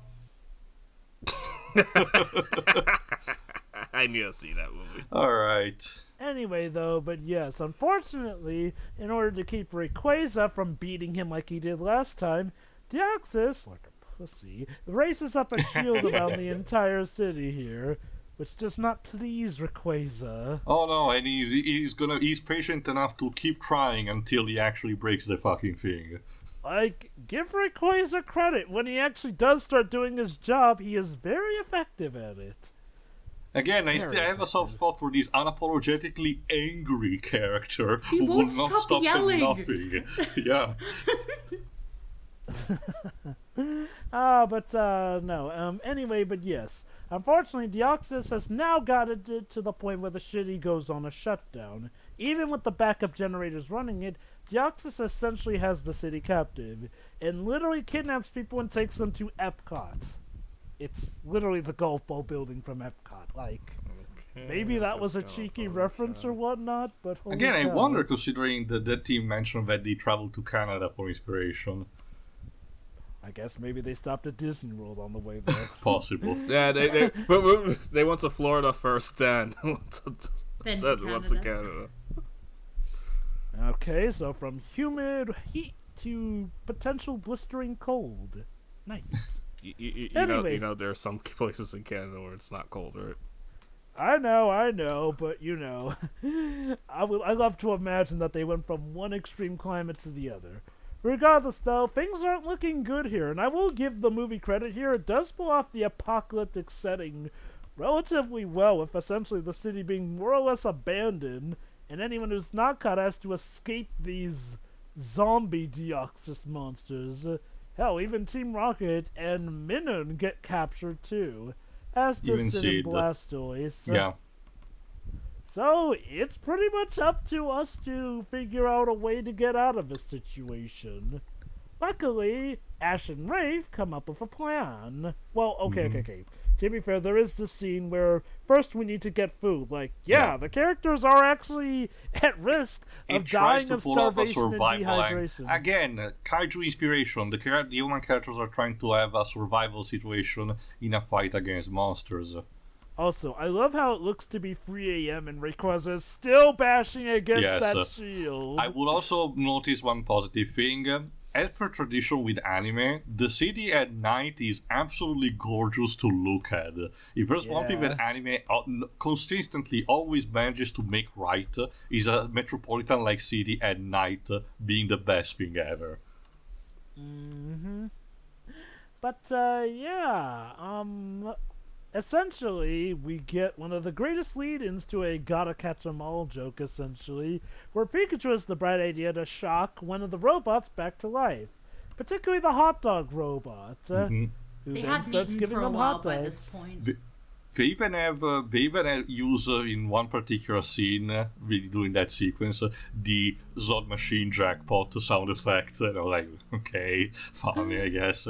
I knew I'd see that movie. Alright. Anyway, though, but yes, unfortunately, in order to keep Rayquaza from beating him like he did last time, Deoxys, like a pussy, races up a shield around the entire city here, which does not please Rayquaza. Oh no, and he's patient enough to keep trying until he actually breaks the fucking thing. Like, give Rayquaza credit. When he actually does start doing his job, he is very effective at it. Again, I still have a soft spot for this unapologetically angry character He who will won't not stop stop yelling. at nothing. Yeah. No. Anyway, but yes. Unfortunately, Deoxys has now got it to the point where the city goes on a shutdown. Even with the backup generators running it, Deoxys essentially has the city captive, and literally kidnaps people and takes them to Epcot. It's literally the golf ball building from Epcot. Like, maybe that was a cheeky reference or whatnot, but holy Again, I cow. wonder, considering the team mentioned that they traveled to Canada for inspiration. I guess maybe they stopped at Disney World on the way there. Possible. Yeah, they went to Florida first, then Then went to to Canada. Canada. Okay, so from humid heat to potential blistering cold. Nice. Anyway. There are some places in Canada where it's not cold, right? I know, but I love to imagine that they went from one extreme climate to the other. Regardless, though, things aren't looking good here, and I will give the movie credit here. It does pull off the apocalyptic setting relatively well, with essentially the city being more or less abandoned, and anyone who's not caught has to escape these zombie Deoxys monsters. Hell, even Team Rocket and Minun get captured too, as does Even Sid Sid. and Blastoise. Yeah. So, it's pretty much up to us to figure out a way to get out of this situation. Luckily, Ash and Rafe come up with a plan. Well, okay. To be fair, there is the scene where first we need to get food. Like, yeah. The characters are actually at risk of dying of starvation and dehydration. Again, kaiju inspiration. The human characters are trying to have a survival situation in a fight against monsters. Also, I love how it looks to be 3 a.m. and Rayquaza is still bashing against that shield. I would also notice one positive thing. As per tradition with anime, the city at night is absolutely gorgeous to look at. If there's one thing that anime consistently always manages to make right, is a metropolitan-like city at night being the best thing ever. But, essentially, we get one of the greatest lead-ins to a gotta catch 'em all joke, essentially, where Pikachu has the bright idea to shock one of the robots back to life, particularly the hot dog robot, who They then hadn't starts eaten giving for a them while hot by dogs. this point. They even have use in one particular scene, really doing that sequence, the slot machine jackpot sound effects, and I was like, okay, funny, I guess.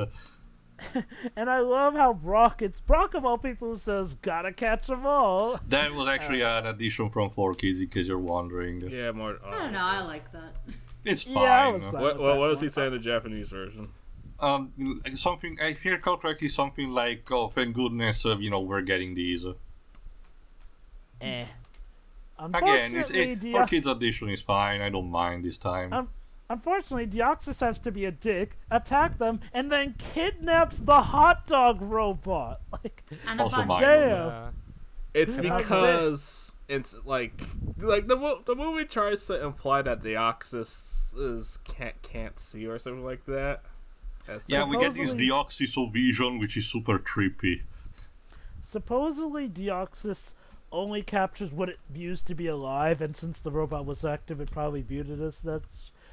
And I love how Brock of all people who says, gotta catch 'em all. That was actually an addition from 4Kids, in case you're wondering. Yeah, more. I don't know, I like that. It's fine. Yeah, I was fine. What does he say in the Japanese version? Something, I hear correctly, something like, oh, thank goodness, we're getting these. Again, Unfortunately, 4Kids edition is fine, I don't mind this time. Unfortunately, Deoxys has to be a dick, attack them, and then kidnaps the hot dog robot. Like, And a Also bunny. mine. damn. Yeah. It's Yeah. because it's like the movie tries to imply that Deoxys can't see or something like that. Yeah, we get this Supposedly- Deoxys vision, which is super trippy. Supposedly, Deoxys only captures what it views to be alive, and since the robot was active, it probably viewed it as such.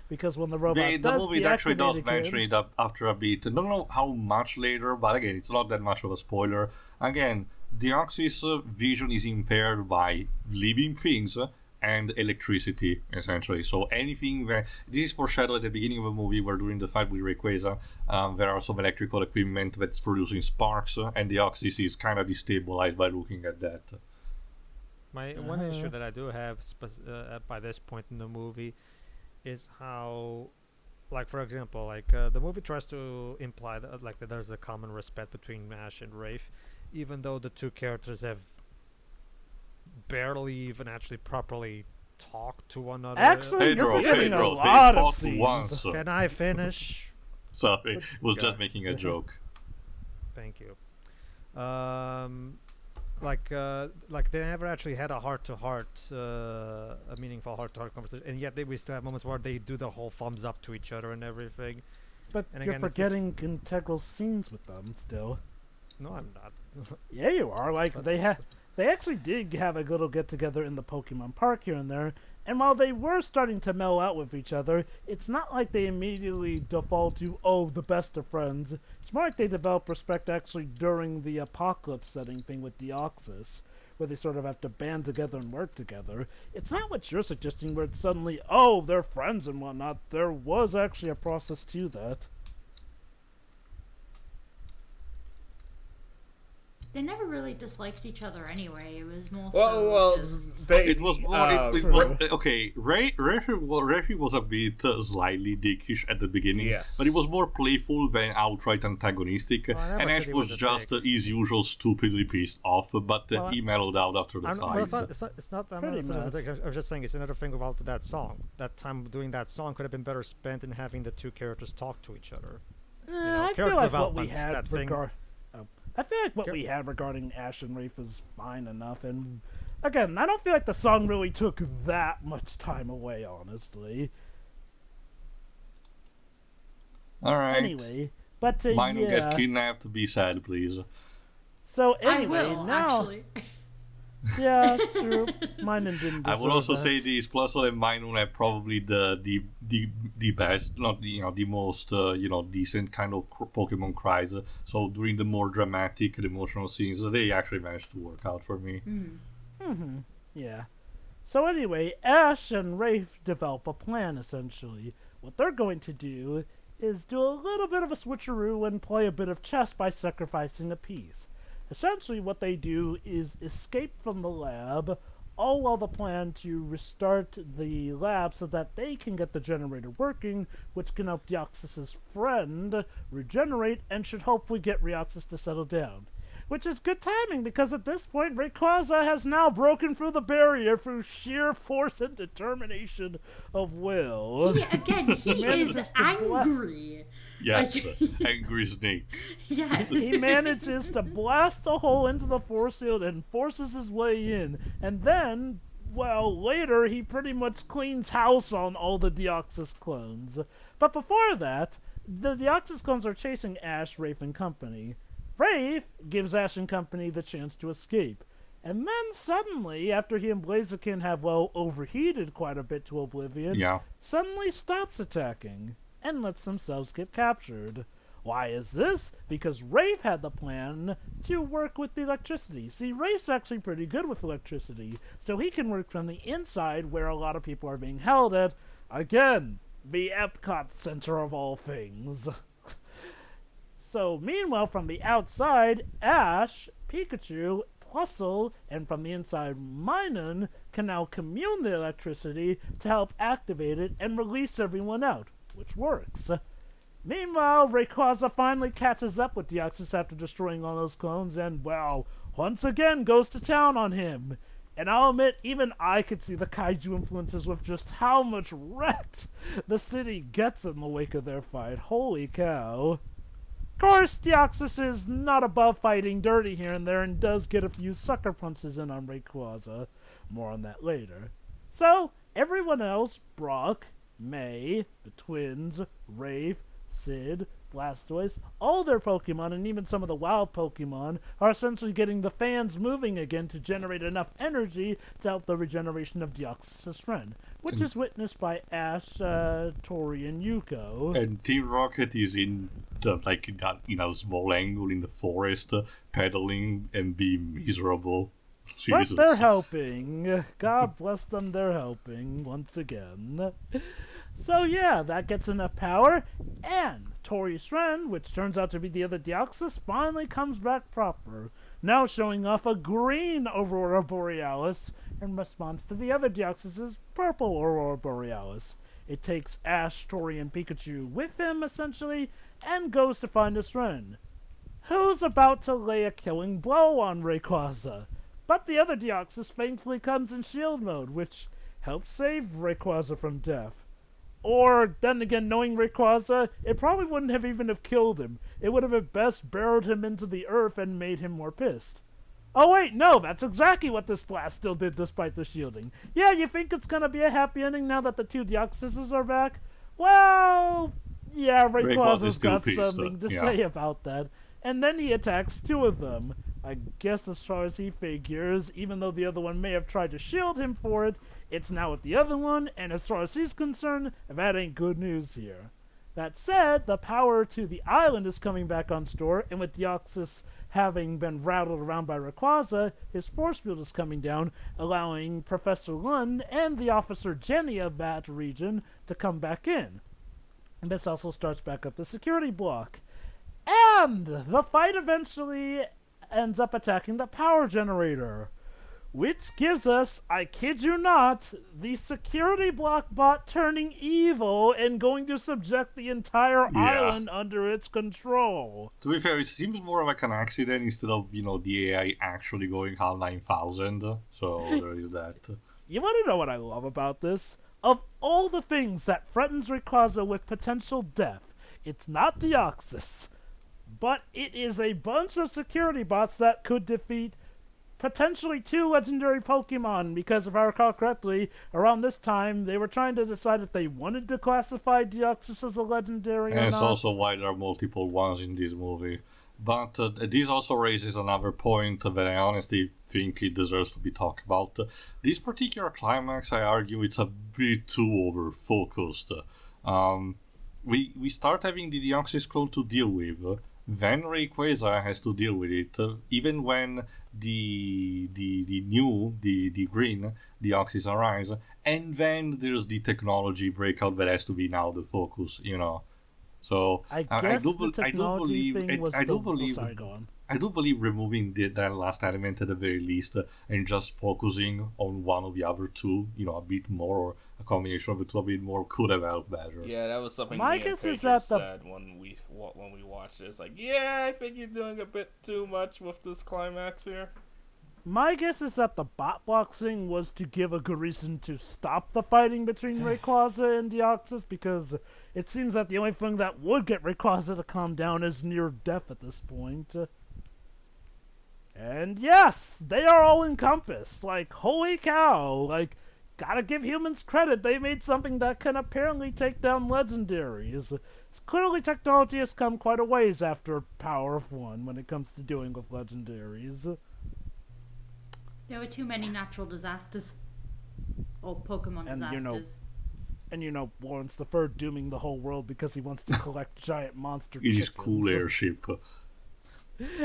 Because when the robot The does movie actually does deactivate mention again, it up after a bit. I don't know how much later, but again, it's not that much of a spoiler. Again, Deoxys' vision is impaired by living things and electricity, essentially. So anything that... This is foreshadowed at the beginning of the movie where during the fight with Rayquaza, there are some electrical equipment that's producing sparks, and Deoxys is kind of destabilized by looking at that. My one issue that I do have by this point in the movie is how, like, for example, like the movie tries to imply that like that there's a common respect between Ash and Rafe, even though the two characters have barely even actually properly talked to one another. Actually, you're Pedro, forgetting a Pedro, they lot of fought scenes. once. Can I finish? Sorry, was just God. making a joke. Thank you. Like they never actually had a heart-to-heart, a meaningful heart-to-heart conversation, and yet we still have moments where they do the whole thumbs up to each other and everything. But And you're again, it's forgetting integral scenes with them still. No, I'm not. Yeah, you are. Like they actually did have a little get together in the Pokemon Park here and there, and while they were starting to mellow out with each other, it's not like they immediately default to the best of friends. It's more like they develop respect actually during the apocalypse setting thing with Deoxys, where they sort of have to band together and work together. It's not what you're suggesting, where it's suddenly they're friends and whatnot. There was actually a process to that. They never really disliked each other anyway. It was more Well, just... they. It was more. It true. was, okay, Rafi was a bit slightly dickish at the beginning, Yes. but it was more playful than outright antagonistic. Well, I never and said Ash he was was a just dick. his usual stupidly pissed off, but Well, he mellowed out after the Well, fight. it's not. I'm Pretty not saying it's a much. thing, I was just saying it's another thing about that song. That time doing that song could have been better spent in having the two characters talk to each other. I character feel like what we development, had that thing. I feel like what we had regarding Ash and Rafe was fine enough, and again, I don't feel like the song really took that much time away, honestly. All right. Anyway, but Mine who yeah. gets kidnapped, be sad, please. So anyway, I will, now, actually. yeah, true. Mine didn't. I would deserve also that. say this. Plus, Minun have probably the best, not the most decent kind of Pokemon cries. So during the more dramatic, and emotional scenes, they actually managed to work out for me. Yeah. So anyway, Ash and Rafe develop a plan. Essentially, what they're going to do is do a little bit of a switcheroo and play a bit of chess by sacrificing a piece. Essentially, what they do is escape from the lab, all while the plan to restart the lab so that they can get the generator working, which can help Deoxys' friend regenerate and should hopefully get Ryoxys to settle down. Which is good timing, because at this point, Rayquaza has now broken through the barrier through sheer force and determination of will. He manages is to angry. Yes, Like- angry snake. Yeah. He manages to blast a hole into the force field and forces his way in. And then, well, later he pretty much cleans house on all the Deoxys clones. But before that, the Deoxys clones are chasing Ash, Rafe, and company. Rafe gives Ash and company the chance to escape. And then suddenly, after he and Blaziken have, well, overheated quite a bit to oblivion, Yeah. suddenly stops attacking and lets themselves get captured. Why is this? Because Rafe had the plan to work with the electricity. See, Rafe's actually pretty good with electricity, so he can work from the inside where a lot of people are being held at, again, the Epcot Center of all things. So, meanwhile, from the outside, Ash, Pikachu, Plusle, and from the inside, Minun can now commune the electricity to help activate it and release everyone out, which works. Meanwhile, Rayquaza finally catches up with Deoxys after destroying all those clones and, well, once again goes to town on him. And I'll admit, even I could see the kaiju influences with just how much wrecked the city gets in the wake of their fight. Holy cow. Of course, Deoxys is not above fighting dirty here and there and does get a few sucker punches in on Rayquaza. More on that later. So, everyone else, Brock, May, the twins, Wraith, Sid, Blastoise, all their Pokemon, and even some of the wild Pokemon, are essentially getting the fans moving again to generate enough energy to help the regeneration of Deoxys' friend, which is witnessed by Ash, Tori, and Yuko. And Team Rocket is in the, like, in a small angle in the forest, pedaling and being miserable. Jesus. But they're helping. God bless them, they're helping once again. So yeah, that gets enough power, and Tori's friend, which turns out to be the other Deoxys, finally comes back proper, now showing off a green Aurora Borealis in response to the other Deoxys' purple Aurora Borealis. It takes Ash, Tori, and Pikachu with him, essentially, and goes to find his friend, who's about to lay a killing blow on Rayquaza. But the other Deoxys thankfully comes in shield mode, which helps save Rayquaza from death. Or, then again, knowing Rayquaza, it probably wouldn't have even have killed him. It would have at best burrowed him into the earth and made him more pissed. Oh wait, no, that's exactly what this blast still did despite the shielding. Yeah, you think it's gonna be a happy ending now that the two Deoxyses are back? Well, yeah, Rayquaza's got something to say about that. And then he attacks two of them. I guess as far as he figures, even though the other one may have tried to shield him for it, it's now with the other one, and as far as he's concerned, that ain't good news here. That said, the power to the island is coming back on store, and with Deoxys having been rattled around by Rayquaza, his force field is coming down, allowing Professor Lund and the Officer Jenny of that region to come back in. And this also starts back up the security block. And the fight eventually ends up attacking the power generator, which gives us, I kid you not, the security block bot turning evil and going to subject the entire island under its control. To be fair, it seems more like an accident instead of, the AI actually going HAL 9000, so there is that. You want to know what I love about this? Of all the things that threatens Rayquaza with potential death, it's not Deoxys, but it is a bunch of security bots that could defeat potentially two legendary Pokemon, because if I recall correctly, around this time, they were trying to decide if they wanted to classify Deoxys as a legendary or not. And it's also why there are multiple ones in this movie. But this also raises another point that I honestly think it deserves to be talked about. This particular climax, I argue, it's a bit too over-focused. We start having the Deoxys clone to deal with, then Rayquaza has to deal with it, even when the green Deoxys arrives, and then there's the technology breakout that has to be now the focus, So I do believe removing that last element at the very least, and just focusing on one of the other two, a bit more, or a combination of the two a bit more, could have helped better. Yeah, that was something My me and guess is Pedro that said when we watched it. It's like, I think you're doing a bit too much with this climax here. My guess is that the bot boxing was to give a good reason to stop the fighting between Rayquaza and Deoxys, because it seems that the only thing that would get Rayquaza to calm down is near death at this point. And yes, they are all encompassed. Like, holy cow. Like, gotta give humans credit. They made something that can apparently take down legendaries. Clearly, technology has come quite a ways after Power of One when it comes to dealing with legendaries. There were too many natural disasters. Or Pokemon disasters. Lawrence the Third dooming the whole world because he wants to collect giant monster It is chickens. cool airship.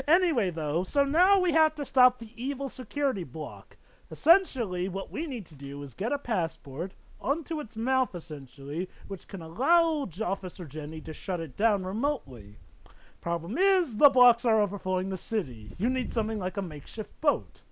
Anyway, though, so now we have to stop the evil security block. Essentially, what we need to do is get a passport onto its mouth, essentially, which can allow Officer Jenny to shut it down remotely. Problem is, the blocks are overflowing the city. You need something like a makeshift boat,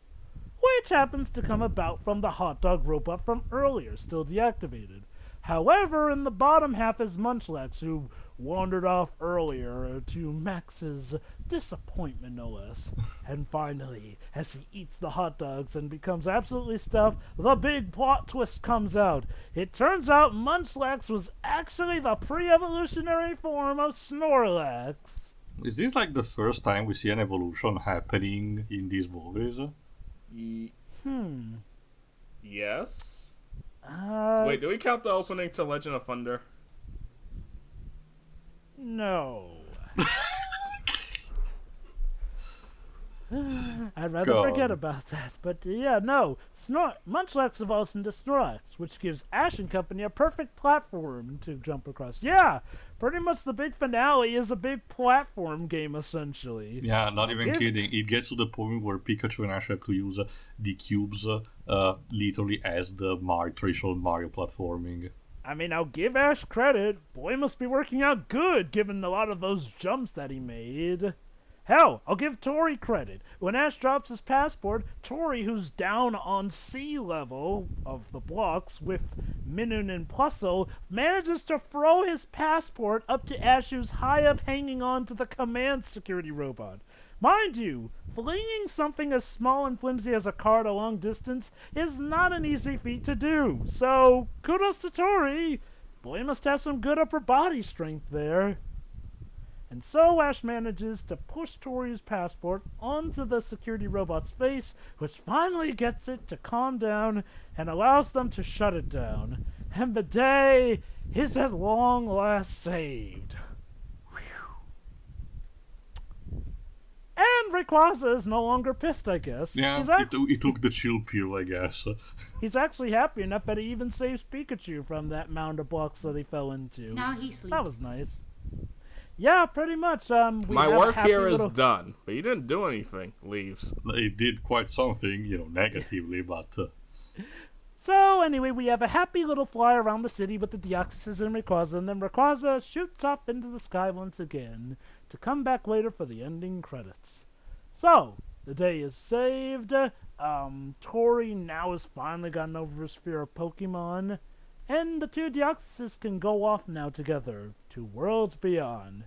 which happens to come about from the hot dog robot from earlier, still deactivated. However, in the bottom half is Munchlax, who wandered off earlier to Max's disappointment, no less. And finally, as he eats the hot dogs and becomes absolutely stuffed, the big plot twist comes out. It turns out Munchlax was actually the pre-evolutionary form of Snorlax. Is this like the first time we see an evolution happening in these movies? Yes. Uh, Wait, do we count the opening to Legend of Thunder? No. I'd rather God. forget about that. But yeah, no. Munchlax evolves into Snorlax, which gives Ash and company a perfect platform to jump across. Yeah, pretty much the big finale is a big platform game, essentially. Yeah, not even kidding. It gets to the point where Pikachu and Ash have to use the cubes literally as the traditional Mario platforming. I mean, I'll give Ash credit. Boy must be working out good, given a lot of those jumps that he made. Hell, I'll give Tori credit. When Ash drops his passport, Tori, who's down on sea level of the blocks with Minun and Puzzle, manages to throw his passport up to Ash, who's high up hanging on to the command security robot. Mind you, flinging something as small and flimsy as a card a long distance is not an easy feat to do, so kudos to Tori. Boy must have some good upper body strength there. And so Ash manages to push Tori's passport onto the security robot's face, which finally gets it to calm down and allows them to shut it down. And the day is at long last saved. And Rayquaza is no longer pissed, I guess. Yeah, he took the chill pill, I guess. He's actually happy enough that he even saves Pikachu from that mound of blocks that he fell into. Now he sleeps. That was nice. Yeah, pretty much. My work here is done, but you didn't do anything. Leaves. It did quite something, negatively, but... So, anyway, we have a happy little fly around the city with the Deoxys and Rayquaza, and then Rayquaza shoots up into the sky once again, to come back later for the ending credits. So, the day is saved. Tori now has finally gotten over his fear of Pokemon, and the two Deoxyses can go off now together to worlds beyond,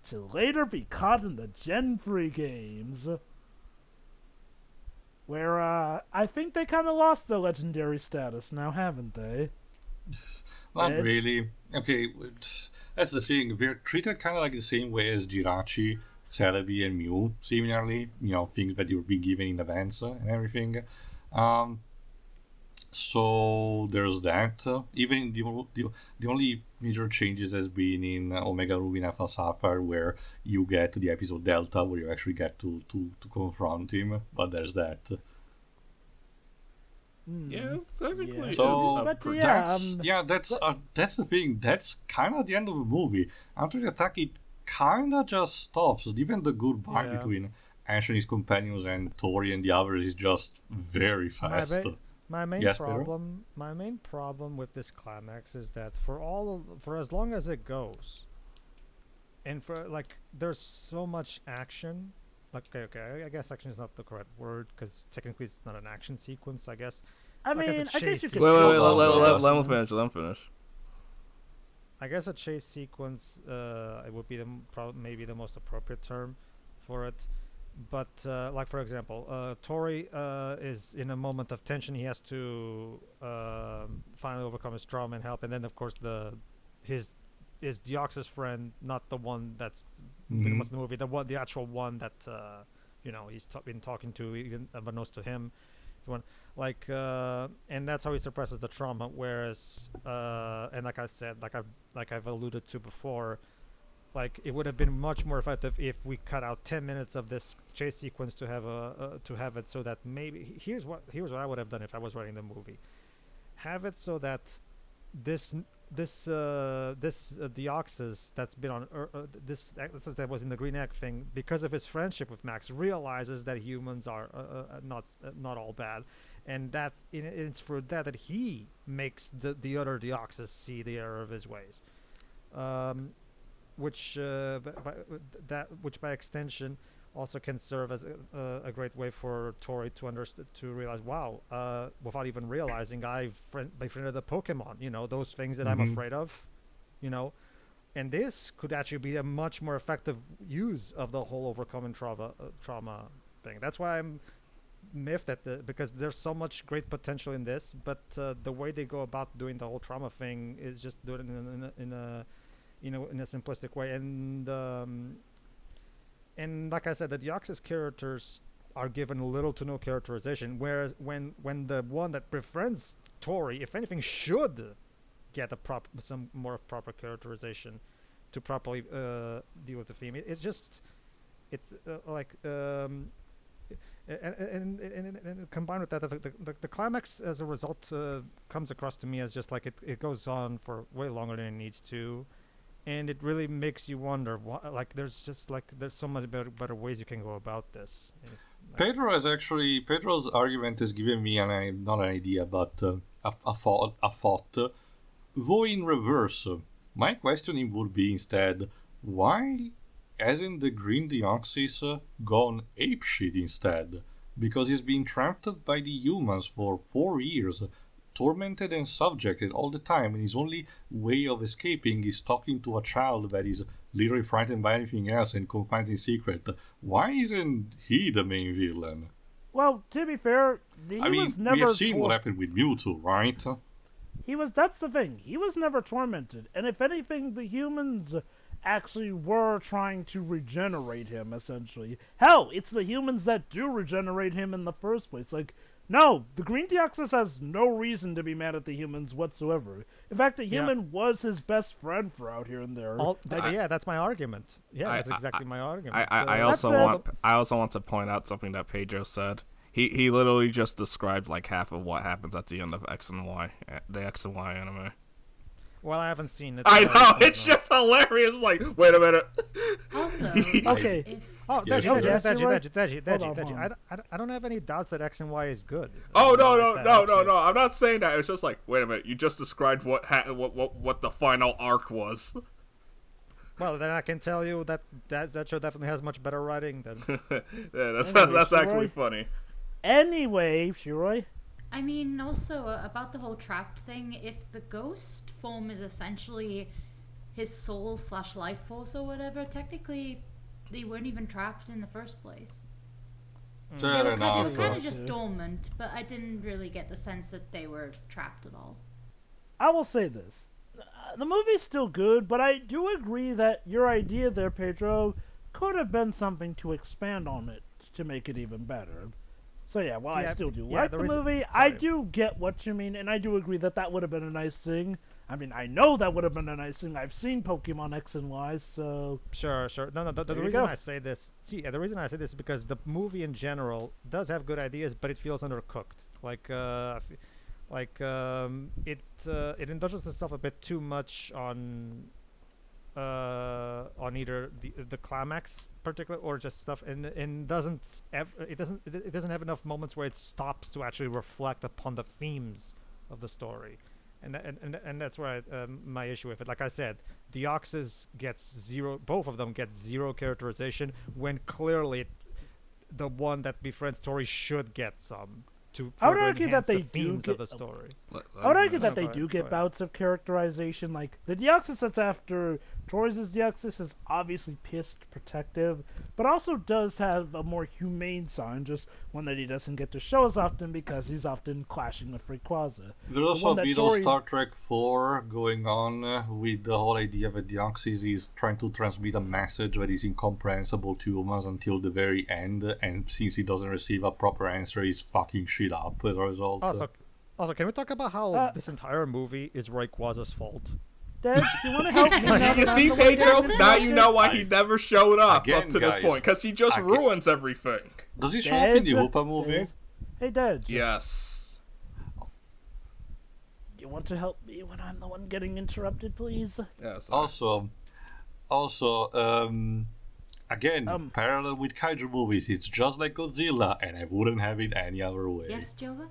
to later be caught in the Gen 3 games, where I think they kind of lost their legendary status now, haven't they? Not really. Okay, that's the thing. We're treated kind of like the same way as Jirachi, Celebi, and Mew, similarly. Things that you've been given in advance and everything. So there's that. Even the only major changes has been in Omega Ruby and Alpha Sapphire, where you get to the episode Delta, where you actually get to confront him. But there's that. Yeah, technically. So yeah, that's the thing. That's kind of the end of the movie. After the attack, it kind of just stops. Even the goodbye between Ash and his companions and Tori and the others is just very fast. My main problem with this climax is that for as long as it goes, and there's so much action. Okay, I guess action is not the correct word because technically it's not an action sequence. I guess. I guess you could. Wait, let him finish. I guess a chase sequence, it would be maybe the most appropriate term for it. But for example, Tori is in a moment of tension. He has to finally overcome his trauma and help, and then of course his Deoxys friend, not the one that's pretty much in the movie, the actual one that he's been talking to, even unbeknownst to him, one and that's how he suppresses the trauma. Whereas and like I said, like I've alluded to before. It would have been much more effective if we cut out 10 minutes of this chase sequence to have it so that maybe here's what I would have done if I was writing the movie. Have it so that this Deoxys that's been on this that was in the Green Egg thing, because of his friendship with Max, realizes that humans are not all bad, and it's for that he makes the other Deoxys see the error of his ways. Which by extension also can serve as a great way for Tori to realize, wow, without even realizing, I befriended the Pokemon, those things that I'm afraid of, And this could actually be a much more effective use of the whole overcoming trauma thing. That's why I'm miffed at because there's so much great potential in this, but the way they go about doing the whole trauma thing is just doing it in a simplistic way. And like I said, the Deoxys characters are given little to no characterization, whereas when the one that befriends Tori, if anything, should get some more proper characterization to properly deal with the theme. It's and combined with that, the climax as a result comes across to me as just like it goes on for way longer than it needs to, and it really makes you wonder. There's so much better ways you can go about this. Pedro's argument is giving me not an idea, but a thought. Though in reverse, my questioning would be instead, why hasn't the green Deoxys gone apeshit instead? Because he's been trapped by the humans for 4 years, tormented and subjected all the time, and his only way of escaping is talking to a child that is literally frightened by anything else and confined in secret. Why isn't he the main villain? Well, to be fair, he was never. We have seen what happened with Mewtwo, right? That's the thing. He was never tormented, and if anything, the humans actually were trying to regenerate him, essentially. Hell, it's the humans that do regenerate him in the first place. Like, no, the green Deoxys has no reason to be mad at the humans whatsoever. In fact, the human was his best friend for out here and there. That's my argument. Yeah, that's exactly my argument. I also want to point out something that Pedro said. He literally just described like half of what happens at the end of X and Y, the X and Y anime. Well, I haven't seen it. I know, it's just hilarious. Like, wait a minute. Also, okay. Deji, I don't have any doubts that X and Y is good. Oh no! I'm not saying that. It's just like, wait a minute. You just described what the final arc was. Well, then I can tell you that show definitely has much better writing than. Yeah, that's actually funny. Anyway, Shiroi. I mean, also about the whole trapped thing. If the ghost form is essentially his soul / life force or whatever, technically they weren't even trapped in the first place. They were kind of just dormant, but I didn't really get the sense that they were trapped at all. I will say this. The movie's still good, but I do agree that your idea there, Pedro, could have been something to expand on it to make it even better. So yeah, I still do like the movie. I do get what you mean, and I do agree that would have been a nice thing. I mean, I know that would have been a nice thing. I've seen Pokemon X and Y, so... Sure. No, the reason I say this... the reason I say this is because the movie in general does have good ideas, but it feels undercooked. It indulges itself a bit too much on either the climax particular or just stuff and doesn't have enough moments where it stops to actually reflect upon the themes of the story, and that's where my issue with it. Like I said, Deoxys gets zero. Both of them get zero characterization when clearly the one that befriends Tori should get some. I would argue that they do get the story. I would argue that they do get bouts of characterization. Like the Deoxys that's after Tori's Deoxys is obviously pissed, protective, but also does have a more humane side, just one that he doesn't get to show as often because he's often clashing with Rayquaza. There's also a bit of Star Trek 4 going on with the whole idea that Deoxys is trying to transmit a message that is incomprehensible to humans until the very end, and since he doesn't receive a proper answer, he's fucking shit up as a result. Also, can we talk about how this entire movie is Rayquaza's fault? Dad, you want to help me? You see, Pedro? Now you know why he never showed up to this point, because he just ruins everything. Does he show up in the Hoopa movie? Hey, Dad. Yes. You want to help me when I'm the one getting interrupted, please? Yes. Also, again, parallel with kaiju movies, it's just like Godzilla, and I wouldn't have it any other way. Yes, Jova?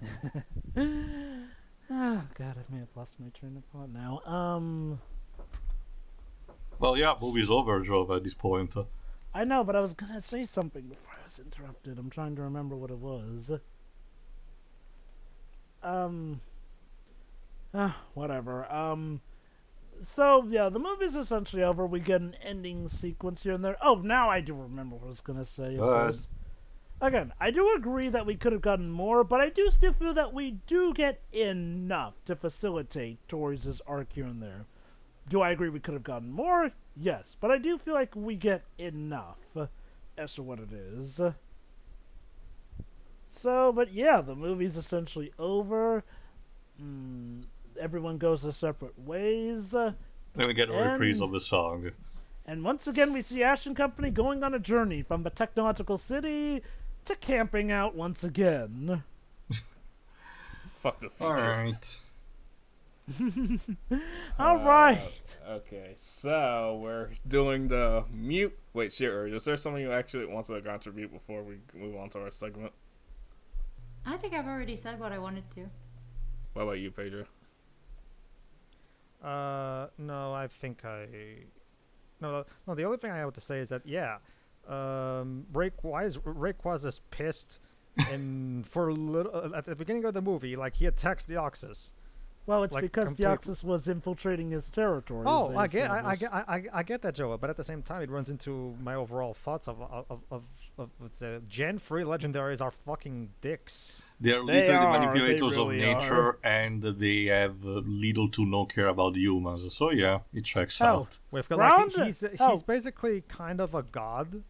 Oh, God, I may have lost my train of thought now. Well, yeah, movie's over, Jova, at this point. I know, but I was gonna say something before I was interrupted. I'm trying to remember what it was. Whatever. So yeah, the movie's essentially over. We get an ending sequence here and there. Oh, now I do remember what I was gonna say. Of Go ahead. course. Again, I do agree that we could have gotten more, but I do still feel that we do get enough to facilitate Tori's arc here and there. Do I agree we could have gotten more? Yes, but I do feel like we get enough as to what it is. So, but yeah, the movie's essentially over. Everyone goes their separate ways. Then we get a reprise And- of the song. And once again, we see Ash and Company going on a journey from the technological city to camping out once again. Fuck the future. Alright. All right. Okay, so we're doing the mute. Wait, sure. Is there something you actually want to contribute before we move on to our segment? I think I've already said what I wanted to. What about you, Pedro? No, I think no. The only thing I have to say is that Rayquaza's pissed, and for a little at the beginning of the movie, like he attacks Deoxys. Well, it's Like, because complete- Deoxys was infiltrating his territory. as Oh, they I get established. I get that, Joe. But at the same time, it runs into my overall thoughts of Gen 3 legendaries are fucking dicks. They're They literally are, manipulators they really of nature, and they have little to no care about humans. So yeah, it checks Hell, out. We've got Ground- he's oh. basically kind of a god.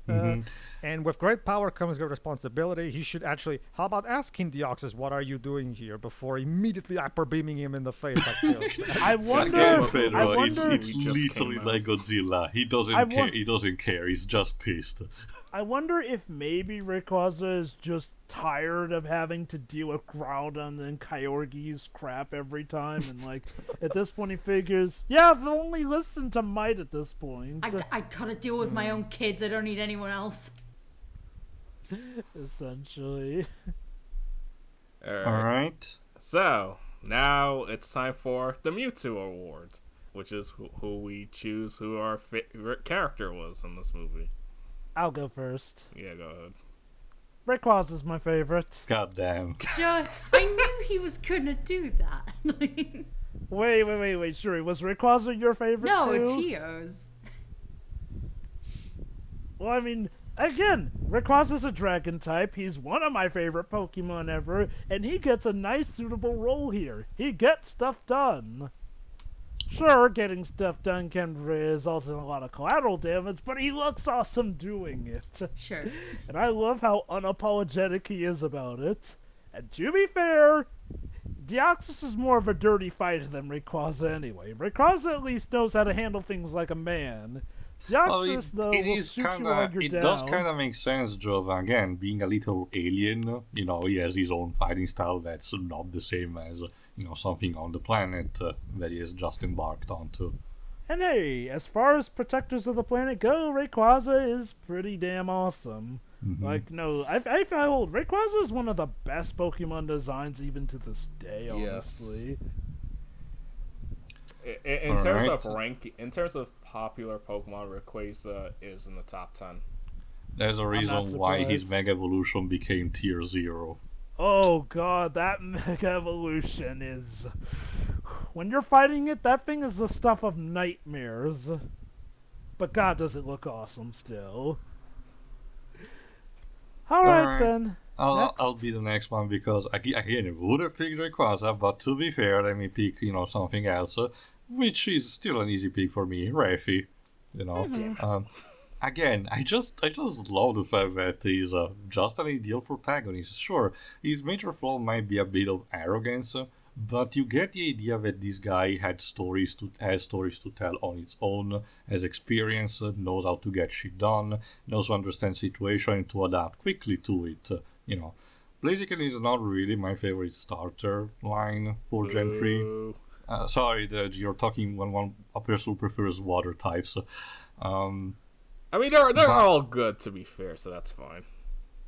Mhm. And with great power comes great responsibility. He should actually. How about asking Deoxys, "What are you doing here?" before immediately hyper beaming him in the face like this. I I wonder. guess Yeah, for Pedro, I it's wonder. We just literally came out. like Godzilla. He doesn't I care. won- He doesn't care. He's just pissed. I wonder if maybe Rayquaza is just tired of having to deal with Groudon and Kyogre's crap every time, and like at this point he figures, yeah, they'll only listen to Might at this point. I gotta deal with my own kids. I don't need anyone else. Essentially. Alright. Alright. So, now it's time for the Mewtwo Award, which is who we choose who our favorite character was in this movie. I'll go first. Yeah, go ahead. Rayquaza's my favorite. God damn. Just, I knew he was gonna do that. Wait, Shuri, was Rayquaza your favorite No, too? Tio's. Well, I mean, again, Rayquaza's a dragon type. He's one of my favorite Pokemon ever, and he gets a nice, suitable role here. He gets stuff done. Sure, getting stuff done can result in a lot of collateral damage, but he looks awesome doing it. Sure. And I love how unapologetic he is about it. And to be fair, Deoxys is more of a dirty fighter than Rayquaza anyway. Rayquaza at least knows how to handle things like a man. Deoxys, though, will shoot you while you're it down. does kind of make sense, Joe. Again, being a little alien, he has his own fighting style that's not the same as, something on the planet that he has just embarked onto. And hey, as far as protectors of the planet go, Rayquaza is pretty damn awesome. Mhm. Like, no, I found Rayquaza is one of the best Pokemon designs even to this day, Yes. honestly. In terms of Alright. rank, in terms of popular Pokemon, Rayquaza is in the top 10. There's a not reason why his surprised. Mega Evolution became Tier 0. Oh god, that Mega Evolution is... When you're fighting it, that thing is the stuff of nightmares. But god, does it look awesome still. Alright Alright. then. I'll Next. be the next one because again, it would have picked Rayquaza, but to be fair, let me pick something else, which is still an easy pick for me, Raffi. Again, I just love the fact that he's just an ideal protagonist. Sure, his major flaw might be a bit of arrogance, but you get the idea that this guy has stories to tell on its own, has experience, knows how to get shit done, knows to understand situation and to adapt quickly to it. Basically, it's not really my favorite starter line for Gen 3. Ooh. Sorry, you're talking when a person who prefers water types. I mean, they're all good, to be fair, so that's fine.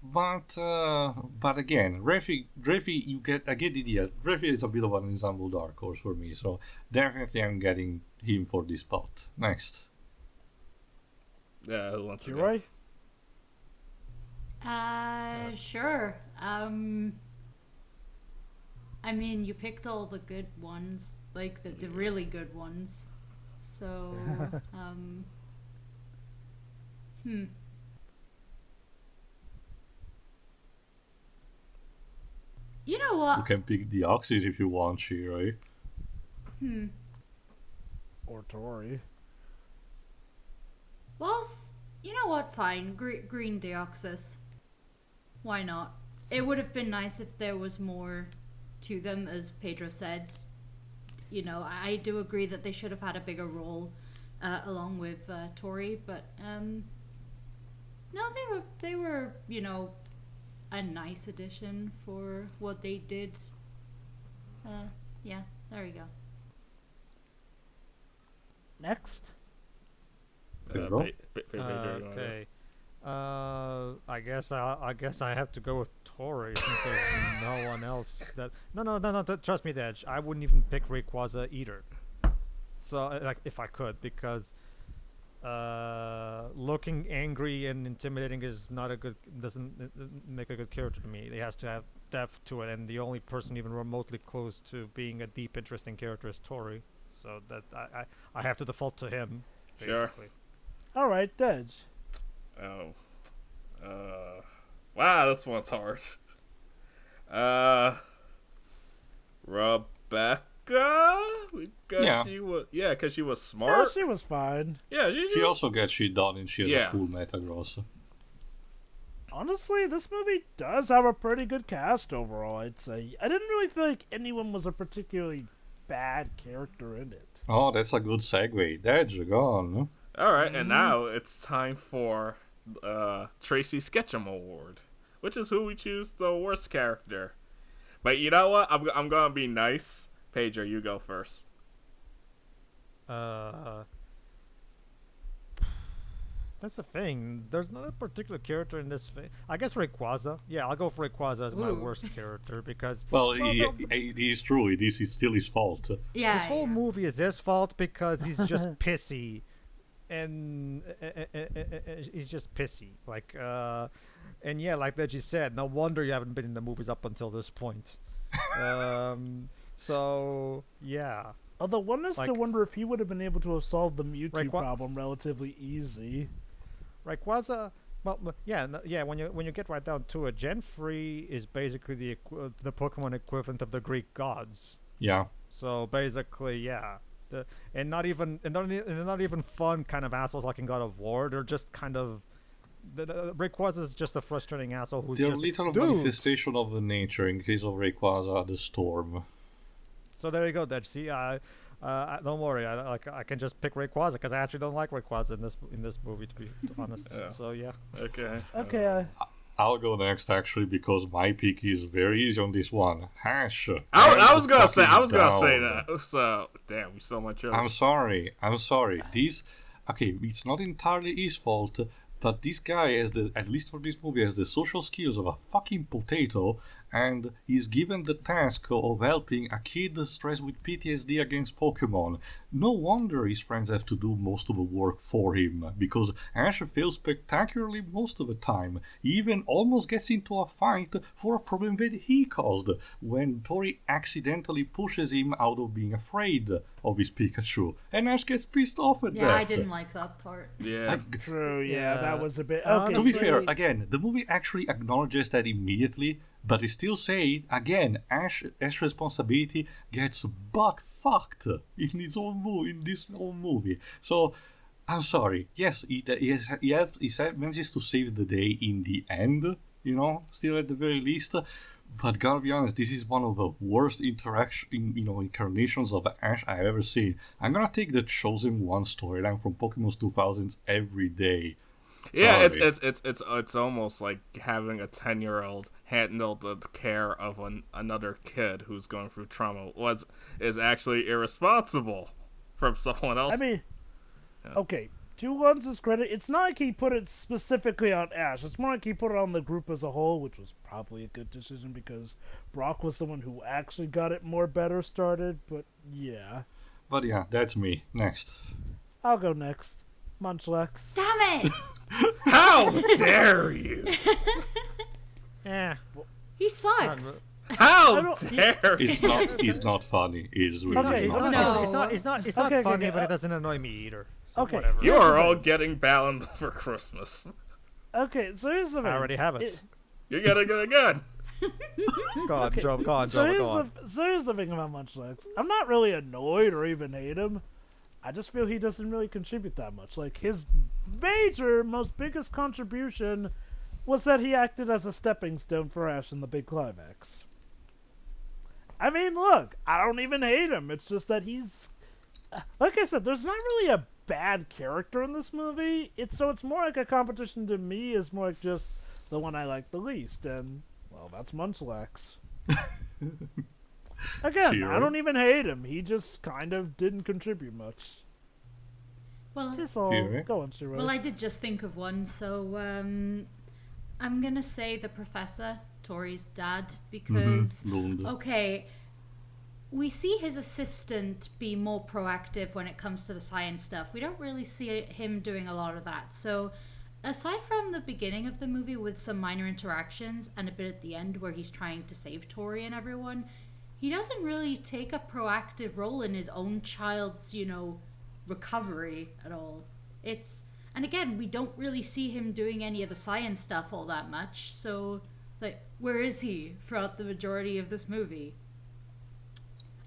But again, Raffi, I get the idea. Raffi is a bit of an ensemble dark horse for me, so definitely I'm getting him for this spot. Next. Yeah, who wants to You go? right? Sure. I mean, you picked all the good ones. like the really good ones. So, You know You what? can pick Deoxys if you want, right? Or Tori. Well, you know what? Fine. Green Deoxys. Why not? It would have been nice if there was more to them, as Pedro said. You know, I do agree that they should have had a bigger role along with Tori, but no, they were you know, a nice addition for what they did. Yeah, there you go. Next. Pedro? Okay. I guess I have to go with Tori since there's no one else that. No. Trust me, Dej. I wouldn't even pick Rayquaza either. So, like, if I could, because looking angry and intimidating is not a good. Doesn't make a good character to me. It has to have depth to it, and the only person even remotely close to being a deep, interesting character is Tori. So that I have to default to him. Sure. Basically. All right, Dej. Oh. Wow, this one's hard. Rebecca? Because she was Yeah, smart. she was fine. Yeah, She also gets shit done and she has Yeah. a cool Metagross. Honestly, this movie does have a pretty good cast overall, I'd say. I didn't really feel like anyone was a particularly bad character in it. Oh, that's a good segue. That's gone. Alright, and now it's time for Tracy Sketchum Award, which is who we choose the worst character. But you know what? I'm gonna be nice. Pedro, you go first. That's the thing. There's not a particular character in this. I guess Rayquaza. Yeah, I'll go for Rayquaza as my Ooh. worst character because. Well, the- it is true. It is still his fault. Yeah. this whole yeah. movie is his fault because he's just pissy, and he's just pissy. Like, and yeah, like that you said, no wonder you haven't been in the movies up until this point. So yeah, Although one has to Like- wonder if he would have been able to have solved the Mewtwo Rayqua- problem relatively easy. Rayquaza. Well, yeah. When you get right down to it, Gen 3 is basically the Pokemon equivalent of the Greek gods. Yeah. So basically, yeah, and not even fun kind of assholes like in God of War. They're just kind of the Rayquaza is just a frustrating asshole who's They're just little "Dude." manifestation of the nature in case of Rayquaza, the storm. So there you go. That see, don't worry. I can just pick Rayquaza because I actually don't like Rayquaza in this movie to be honest. Yeah. So yeah. Okay. Okay, I'll go next actually because my pick is very easy on this one. Hash. I was gonna say down. that. So damn, we stole my choice. I'm sorry. It's not entirely his fault, but this guy has at least for this movie, has the social skills of a fucking potato, and he's given the task of helping a kid stressed with PTSD against Pokemon. No wonder his friends have to do most of the work for him, because Ash fails spectacularly most of the time. He even almost gets into a fight for a problem that he caused, when Tori accidentally pushes him out of being afraid of his Pikachu, and Ash gets pissed off at that. Yeah, I didn't like that part. Yeah. true, yeah, that was a bit... To Okay, To be fair, honestly- again, the movie actually acknowledges that immediately, but it still say again, Ash's responsibility gets butt fucked in this whole movie. So I'm sorry. Yes, he manages to save the day in the end. Still at the very least. But gotta be honest, this is one of the worst incarnations of Ash I've ever seen. I'm gonna take the Chosen One storyline from Pokemon 2000s every day. Yeah, Sorry. it's almost like having a 10-year-old handle the care of another kid who's going through trauma is actually irresponsible from someone else. I mean, okay, to Lenz's credit, it's not like he put it specifically on Ash. It's more like he put it on the group as a whole, which was probably a good decision because Brock was the one who actually got it better started, but yeah. But yeah, that's me. Next. I'll go next. Munchlax. Damn it! How dare you? Eh. He sucks. How don't- dare It's you? not. It's not funny. It is really Okay, not. No. It's not Okay, funny, okay, but it doesn't annoy me either. So Okay, whatever. You Here's are the all thing. getting bound for Christmas. Okay, so here's the thing. I already have it. You're getting it again. Go on, Joe. Go on, So Joe. here's, Go on. so here's the thing about Munchlax. I'm not really annoyed or even hate him. I just feel he doesn't really contribute that much. Like, his most biggest contribution was that he acted as a stepping stone for Ash in the big climax. I mean, look, I don't even hate him. It's just that he's... Like I said, there's not really a bad character in this movie. It's more like a competition to me is more like just the one I like the least. And, well, that's Munchlax. Again, Sure. I don't even hate him. He just kind of didn't contribute much. Well, That's all. Sure. Go on, Shiro. well, I did just think of one, so I'm gonna say the professor, Tori's dad, because Lund. okay, we see his assistant be more proactive when it comes to the science stuff. We don't really see him doing a lot of that. So, aside from the beginning of the movie with some minor interactions and a bit at the end where he's trying to save Tori and everyone, he doesn't really take a proactive role in his own child's, recovery at all. And again, we don't really see him doing any of the science stuff all that much. So, like, where is he throughout the majority of this movie?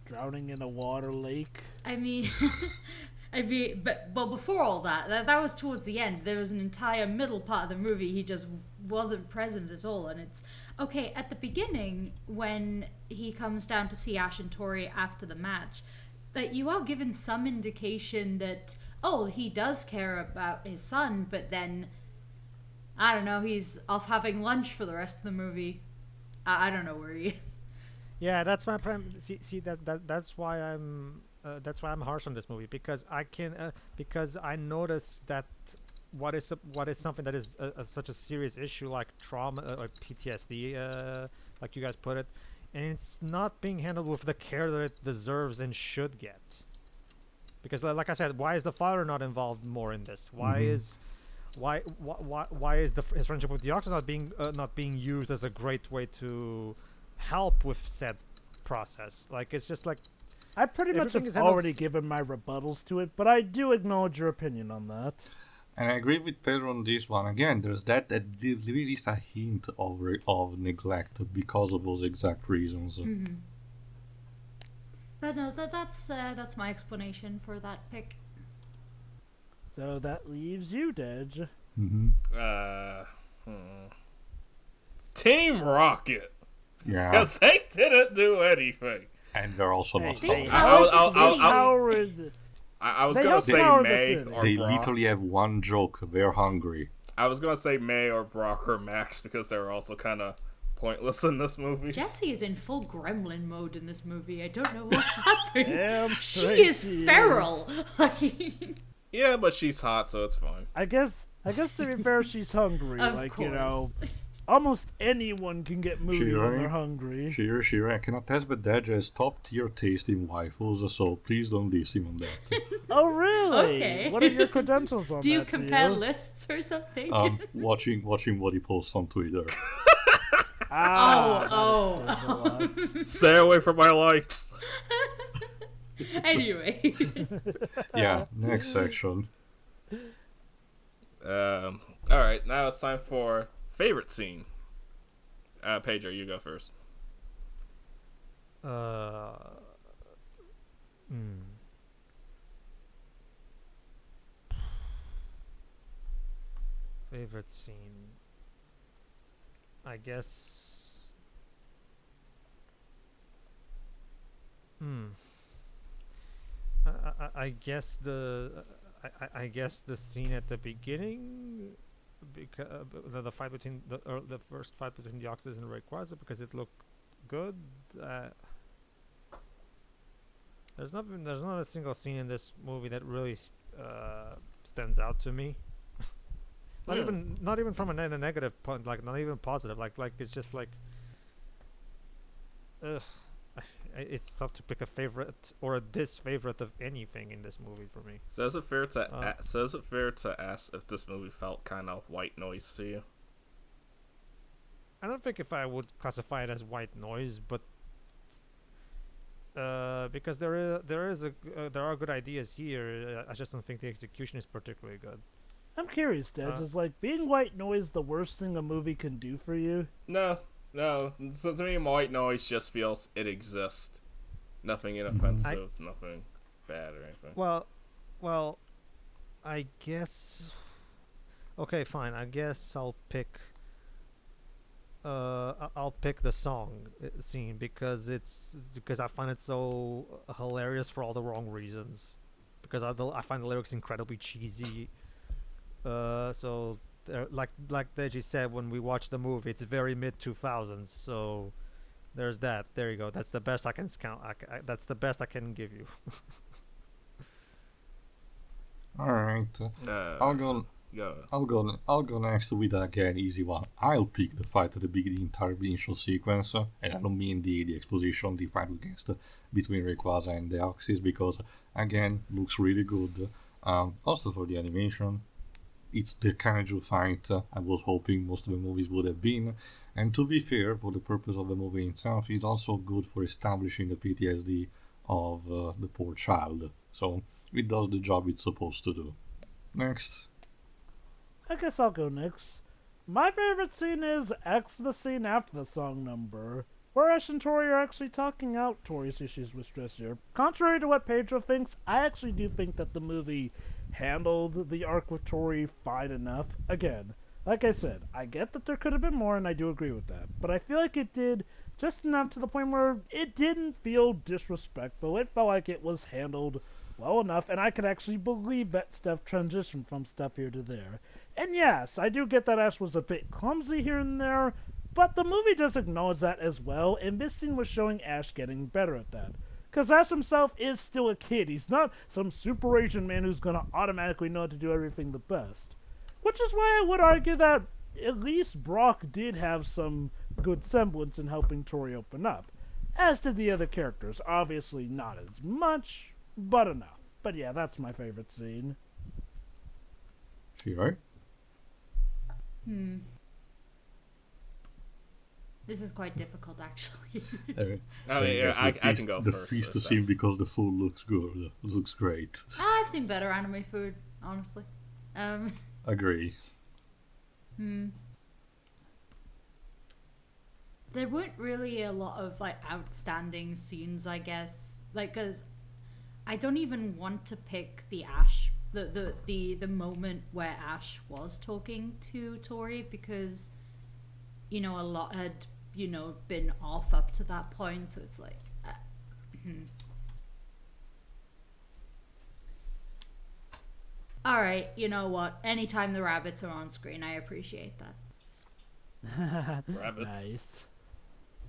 Drowning in a water lake. I mean, but before all that was towards the end. There was an entire middle part of the movie he just wasn't present at all, and it's okay at the beginning when he comes down to see Ash and Tori after the match. That you are given some indication that he does care about his son, but then I don't know, he's off having lunch for the rest of the movie. I don't know where he is. Yeah, that's my see that's why I'm harsh on this movie, because because I noticed that what is something that is such a serious issue like trauma, like PTSD, like you guys put it, and it's not being handled with the care that it deserves and should get. Because like I said, why is the father not involved more in this? Why is his friendship with Deoxys not being used as a great way to help with said process? Like, it's just like I pretty much everything have is handled already given my rebuttals to it, but I do acknowledge your opinion on that. And I agree with Pedro on this one. Again, there's that there really is a hint of neglect because of those exact reasons. Mm-hmm. But no, that's my explanation for that pick. So that leaves you, Dej. Team Rocket. Yeah, Because they didn't do anything. and they're also not They helping. powered the city. Howard. I was They gonna helped say power the May city. or They Brock. literally have one joke. They're hungry. I was gonna say May or Brock or Max because they were also kind of pointless in this movie. Jessie is in full gremlin mode in this movie. I don't know what happened. Damn She straight is she feral. Yeah, but she's hot, so it's fine. I guess to be fair, she's hungry. Of like, course. almost anyone can get moody when Sure. they're hungry. Sure. I can attest that Dad has top tier taste in waifus, so please don't diss him on that. Oh, really? Okay. What are your credentials on Do you that, compare Tio? lists or something? Watching what he posts on Twitter. Oh. That explains a lot. Stay away from my likes. Anyway. Yeah, next section. All right, now it's time for favorite scene. Pedro, you go first. Favorite scene, I guess. I guess I guess the scene at the beginning, because the fight between the first fight between Deoxys and Rayquaza, because it looked good. There's not a single scene in this movie that really stands out to me. Not even from a negative point, like not even positive. Like it's just like, it's tough to pick a favorite or a disfavorite of anything in this movie for me. So is it fair to ask if this movie felt kind of white noise to you? I don't think if I would classify it as white noise, but because there are good ideas here. I just don't think the execution is particularly good. I'm curious, Des. Is like being white noise the worst thing a movie can do for you? No. So to me, white noise just feels it exists. Nothing inoffensive, nothing bad or anything. Well, I guess. Okay, fine. I guess I'll pick. I'll pick the song scene because I find it so hilarious for all the wrong reasons. Because I find the lyrics incredibly cheesy. So like Deji said when we watched the movie, it's very mid 2000s. So there's that. There you go. That's the best I can count. That's the best I can give you. All right. I'll go next with again easy one. I'll pick the fight at the beginning, entire initial sequence, and I don't mean the exposition, the fight against between Rayquaza and Deoxys, because again looks really good. Also for the animation, it's the kaiju fight I was hoping most of the movies would have been. And to be fair, for the purpose of the movie itself, it's also good for establishing the PTSD of the poor child. So it does the job it's supposed to do. Next. I guess I'll go next. My favorite scene is the scene after the song number, where Ash and Tori are actually talking out Tori's issues with stress here. Contrary to what Pedro thinks, I actually do think that the movie handled the arc with Tori fine enough. Again, like I said, I get that there could have been more, and I do agree with that. But I feel like it did just enough to the point where it didn't feel disrespectful. It felt like it was handled well enough, and I could actually believe that Steph transitioned from stuff here to there. And yes, I do get that Ash was a bit clumsy here and there, but the movie does acknowledge that as well, and this scene was showing Ash getting better at that. Because Ash himself is still a kid. He's not some super Asian man who's going to automatically know how to do everything the best. Which is why I would argue that at least Brock did have some good semblance in helping Tori open up. As did the other characters. Obviously not as much, but enough. But yeah, that's my favorite scene. Sure. This is quite difficult, actually. I can go the first. The feast scene because the food looks good. Looks great. I've seen better anime food, honestly. Agree. There weren't really a lot of like outstanding scenes, I guess. Like, cause I don't even want to pick the Ash, the moment where Ash was talking to Tori, because a lot had been off up to that point. So it's like. All right, you know what? Anytime the rabbits are on screen, I appreciate that. Rabbits. Nice.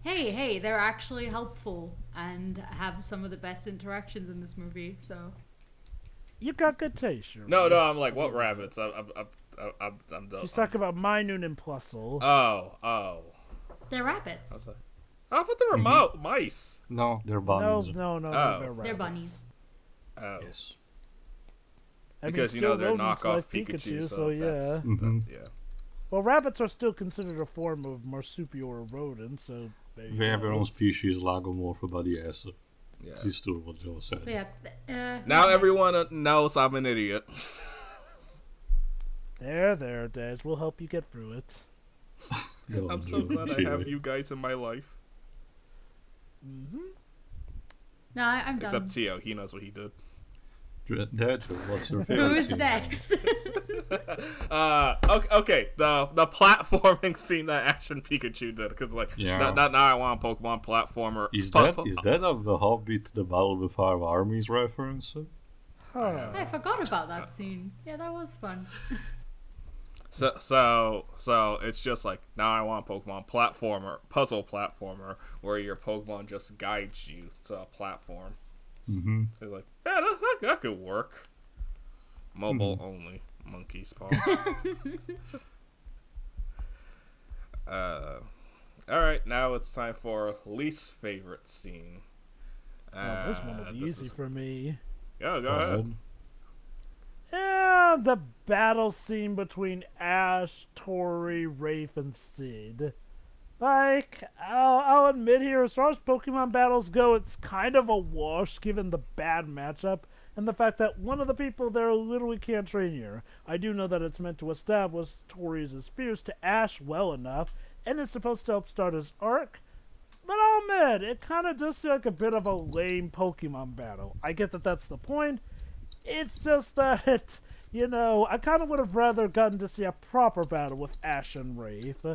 Hey, they're actually helpful and have some of the best interactions in this movie. So You got good taste, sure. No, I'm like, what rabbits? I'm done. She's talking about Minun and Plusle. Oh. they're rabbits. I thought they were mice. No, they're No, bunnies. no, Oh. they're rabbits. They're bunnies. Oh. Yes. I mean, Because still they're rodents knockoff like Pikachu, so yeah. that's, Mhm. yeah. Well, rabbits are still considered a form of marsupial rodent, so there you They have go. their own species, Lagomorpha, but yes. Yeah. This is true what Joe said. But yeah. Now everyone knows I'm an idiot. There, Des. We'll help you get through it. Go I'm on, so Joe. glad I Feel have it. you guys in my life. No, I'm done. Except Tio, he knows what he did. Dad, what's your favorite Who's scene? next? Okay, the platforming scene that Ash and Pikachu did, because like, Yeah. now I want a Pokemon platformer. Is that of the Hobbit, the Battle of the Five Armies reference? Huh. I forgot about that scene. Yeah, that was fun. So it's just like, now I want a Pokemon puzzle platformer, where your Pokemon just guides you to a platform. Mm-hmm. So like, yeah, that could work. Mobile only. Monkey's paw. Alright, now it's time for least favorite scene. This one will be easy for me. Yeah, go ahead. Yeah, the battle scene between Ash, Tori, Rafe, and Sid. Like, I'll admit here, as far as Pokemon battles go, it's kind of a wash given the bad matchup and the fact that one of the people there literally can't train here. I do know that it's meant to establish Tori's fears to Ash well enough, and it's supposed to help start his arc, but I'll admit, it kind of does feel like a bit of a lame Pokemon battle. I get that that's the point. It's just that I kind of would have rather gotten to see a proper battle with Ash and Wraith.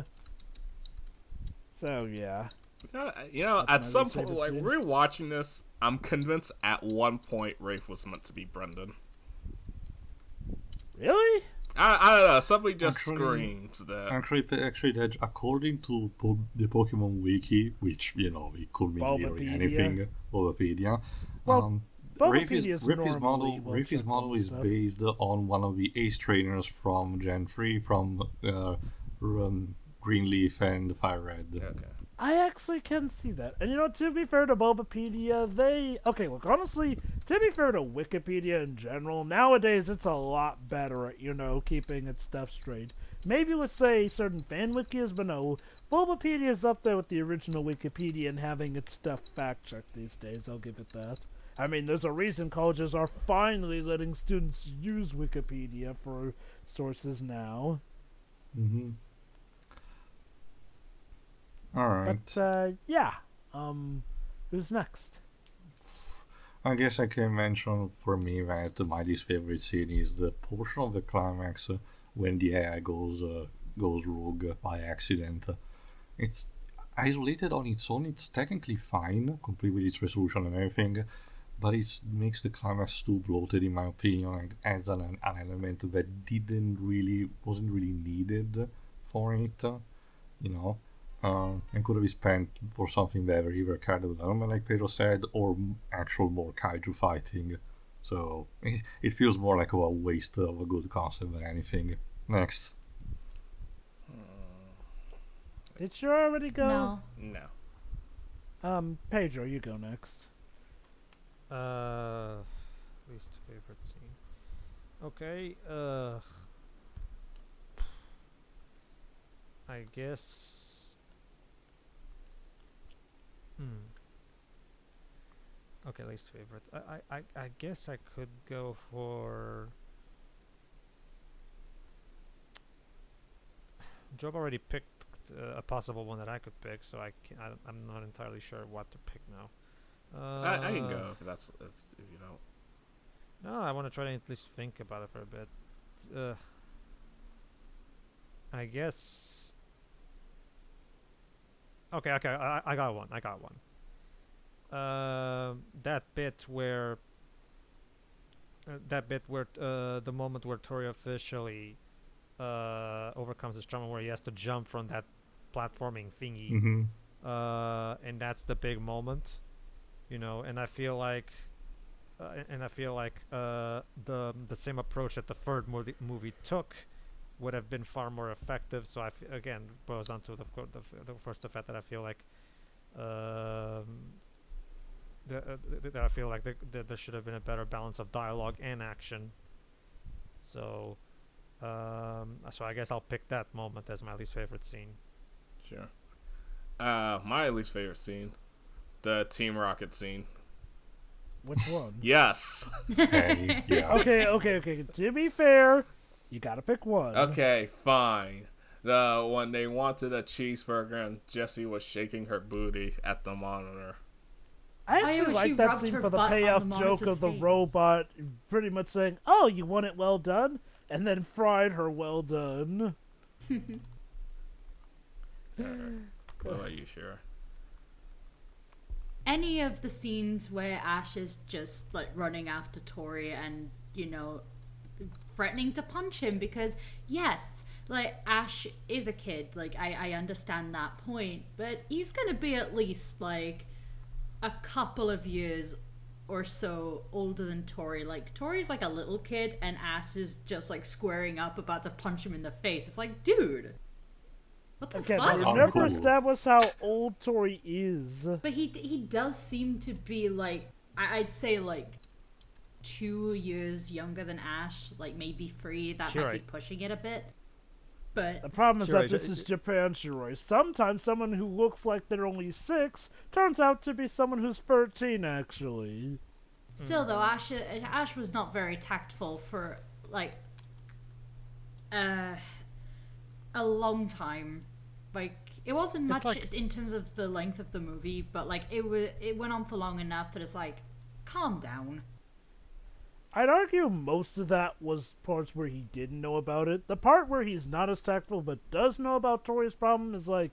So, yeah. At That's some my point, favorite like, scene. rewatching this, I'm convinced at one point Rafe was meant to be Brendan. Really? I don't know. Somebody just Actually- screams that. Actually, that according to the Pokemon Wiki, which it could mean literally Bulbapedia. anything, Bulbapedia. Well, Bulbapedia's Rafe's normally model, Rafe's well-checked model on is stuff. based on one of the ace trainers from Gen 3, from Greenleaf and Fire Red. Okay. I actually can see that. And to be fair to Bulbapedia, okay, look, honestly, to be fair to Wikipedia in general, nowadays it's a lot better at, keeping its stuff straight. Maybe with, say, certain fan wikis, but no, Bulbapedia is up there with the original Wikipedia and having its stuff fact-checked these days, I'll give it that. I mean, there's a reason colleges are finally letting students use Wikipedia for sources now. Mm-hmm. Alright. But, yeah. Who's next? I guess I can mention for me that my least favorite scene is the portion of the climax when the AI goes rogue by accident. It's isolated on its own, it's technically fine, complete with its resolution and everything, but it makes the climax too bloated in my opinion and adds an element that wasn't really needed for it, and could have been spent for something better, either character development like Pedro said, or actual more kaiju fighting. So it feels more like a waste of a good concept than anything. Next. Did you already go? No. No. Pedro, you go next. Least favorite scene. Okay, I guess. Okay, least favorite. I guess I could go for. Job already picked a possible one that I could pick, so I'm not entirely sure what to pick now. I can go if you don't. No, I want to try to at least think about it for a bit. I guess. Okay. I got one. That bit where. The moment where Tori officially overcomes his trauma, where he has to jump from that platforming thingy, Mm-hmm. and that's the big moment, and I feel like. The same approach that the third movie took would have been far more effective. So again boils down to the first effect that I feel like that I feel like there should have been a better balance of dialogue and action. So I guess I'll pick that moment as my least favorite scene. Sure. My least favorite scene, the Team Rocket scene. Which one? Yes. Hey, yeah. Okay. To be fair, you gotta pick one. Okay, fine. When they wanted a cheeseburger and Jessie was shaking her booty at the monitor. I Oh, actually yeah, when she like that rubbed scene her for the butt on the payoff joke monitor's of the face. robot pretty much saying, "Oh, you want it well done," and then fried her well done. What about you, Shira? Any of the scenes where Ash is just like running after Tori and threatening to punch him, because yes, like Ash is a kid, like I understand that point, but he's gonna be at least like a couple of years or so older than Tori. Like Tori's like a little kid and Ash is just like squaring up about to punch him in the face. It's like, dude, what the Again, fuck? we've Oh, never cool. established how old Tori is. But he does seem to be like, I'd say like 2 years younger than Ash, like maybe 3. That Sure. might be pushing it a bit. But The problem is Shiroi, that this is Japan, Shiroi. Sometimes someone who looks like they're only 6 turns out to be someone who's 13, actually. still, though, Ash was not very tactful for like a long time. Like it wasn't much like- in terms of the length of the movie, but like it went on for long enough that it's like, calm down. I'd argue most of that was parts where he didn't know about it. The part where he's not as tactful but does know about Tori's problem is like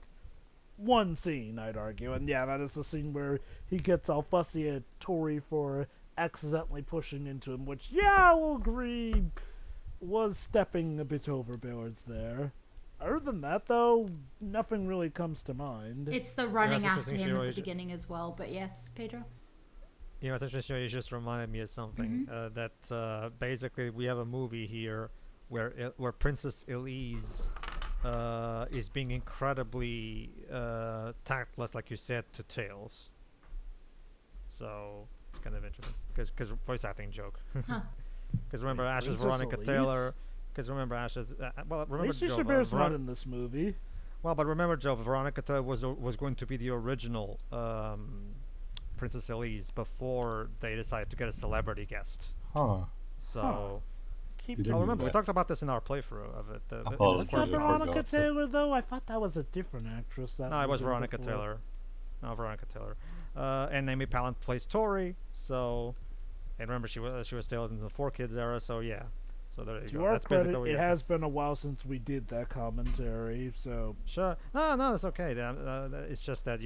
one scene, I'd argue. And yeah, that is the scene where he gets all fussy at Tori for accidentally pushing into him, which, yeah, I will agree, was stepping a bit overboard there. Other than that, though, nothing really comes to mind. It's the running that's after interesting, him at the Shiroi. beginning as well. But yes, Pedro. You know, it's interesting. You just reminded me of something. That basically we have a movie here where Princess Elise is being incredibly tactless, like you said, to Tails. So it's kind of interesting because voice acting joke. Because remember Ash's Princess Veronica Elise? Taylor. Because remember Ash's remember Lacey Joe, Chaber's not in this movie. well, but remember Joe, Veronica Taylor was going to be the original Princess Elise before they decided to get a celebrity guest. Huh. So, Keep Didn't oh, know remember we that. talked about this in our playthrough of it. Apologies. Was Square that Peg Veronica forgot. Taylor, though? I thought that was a different actress. That No, it was in Veronica before. Taylor. No, Veronica Taylor. And Amy Pallant plays Tori. So, and remember she was still in the 4Kids era. So yeah. So there you To go. our That's basically credit, what we it have. has been a while since we did that commentary, so... Sure. No, it's okay. It's just that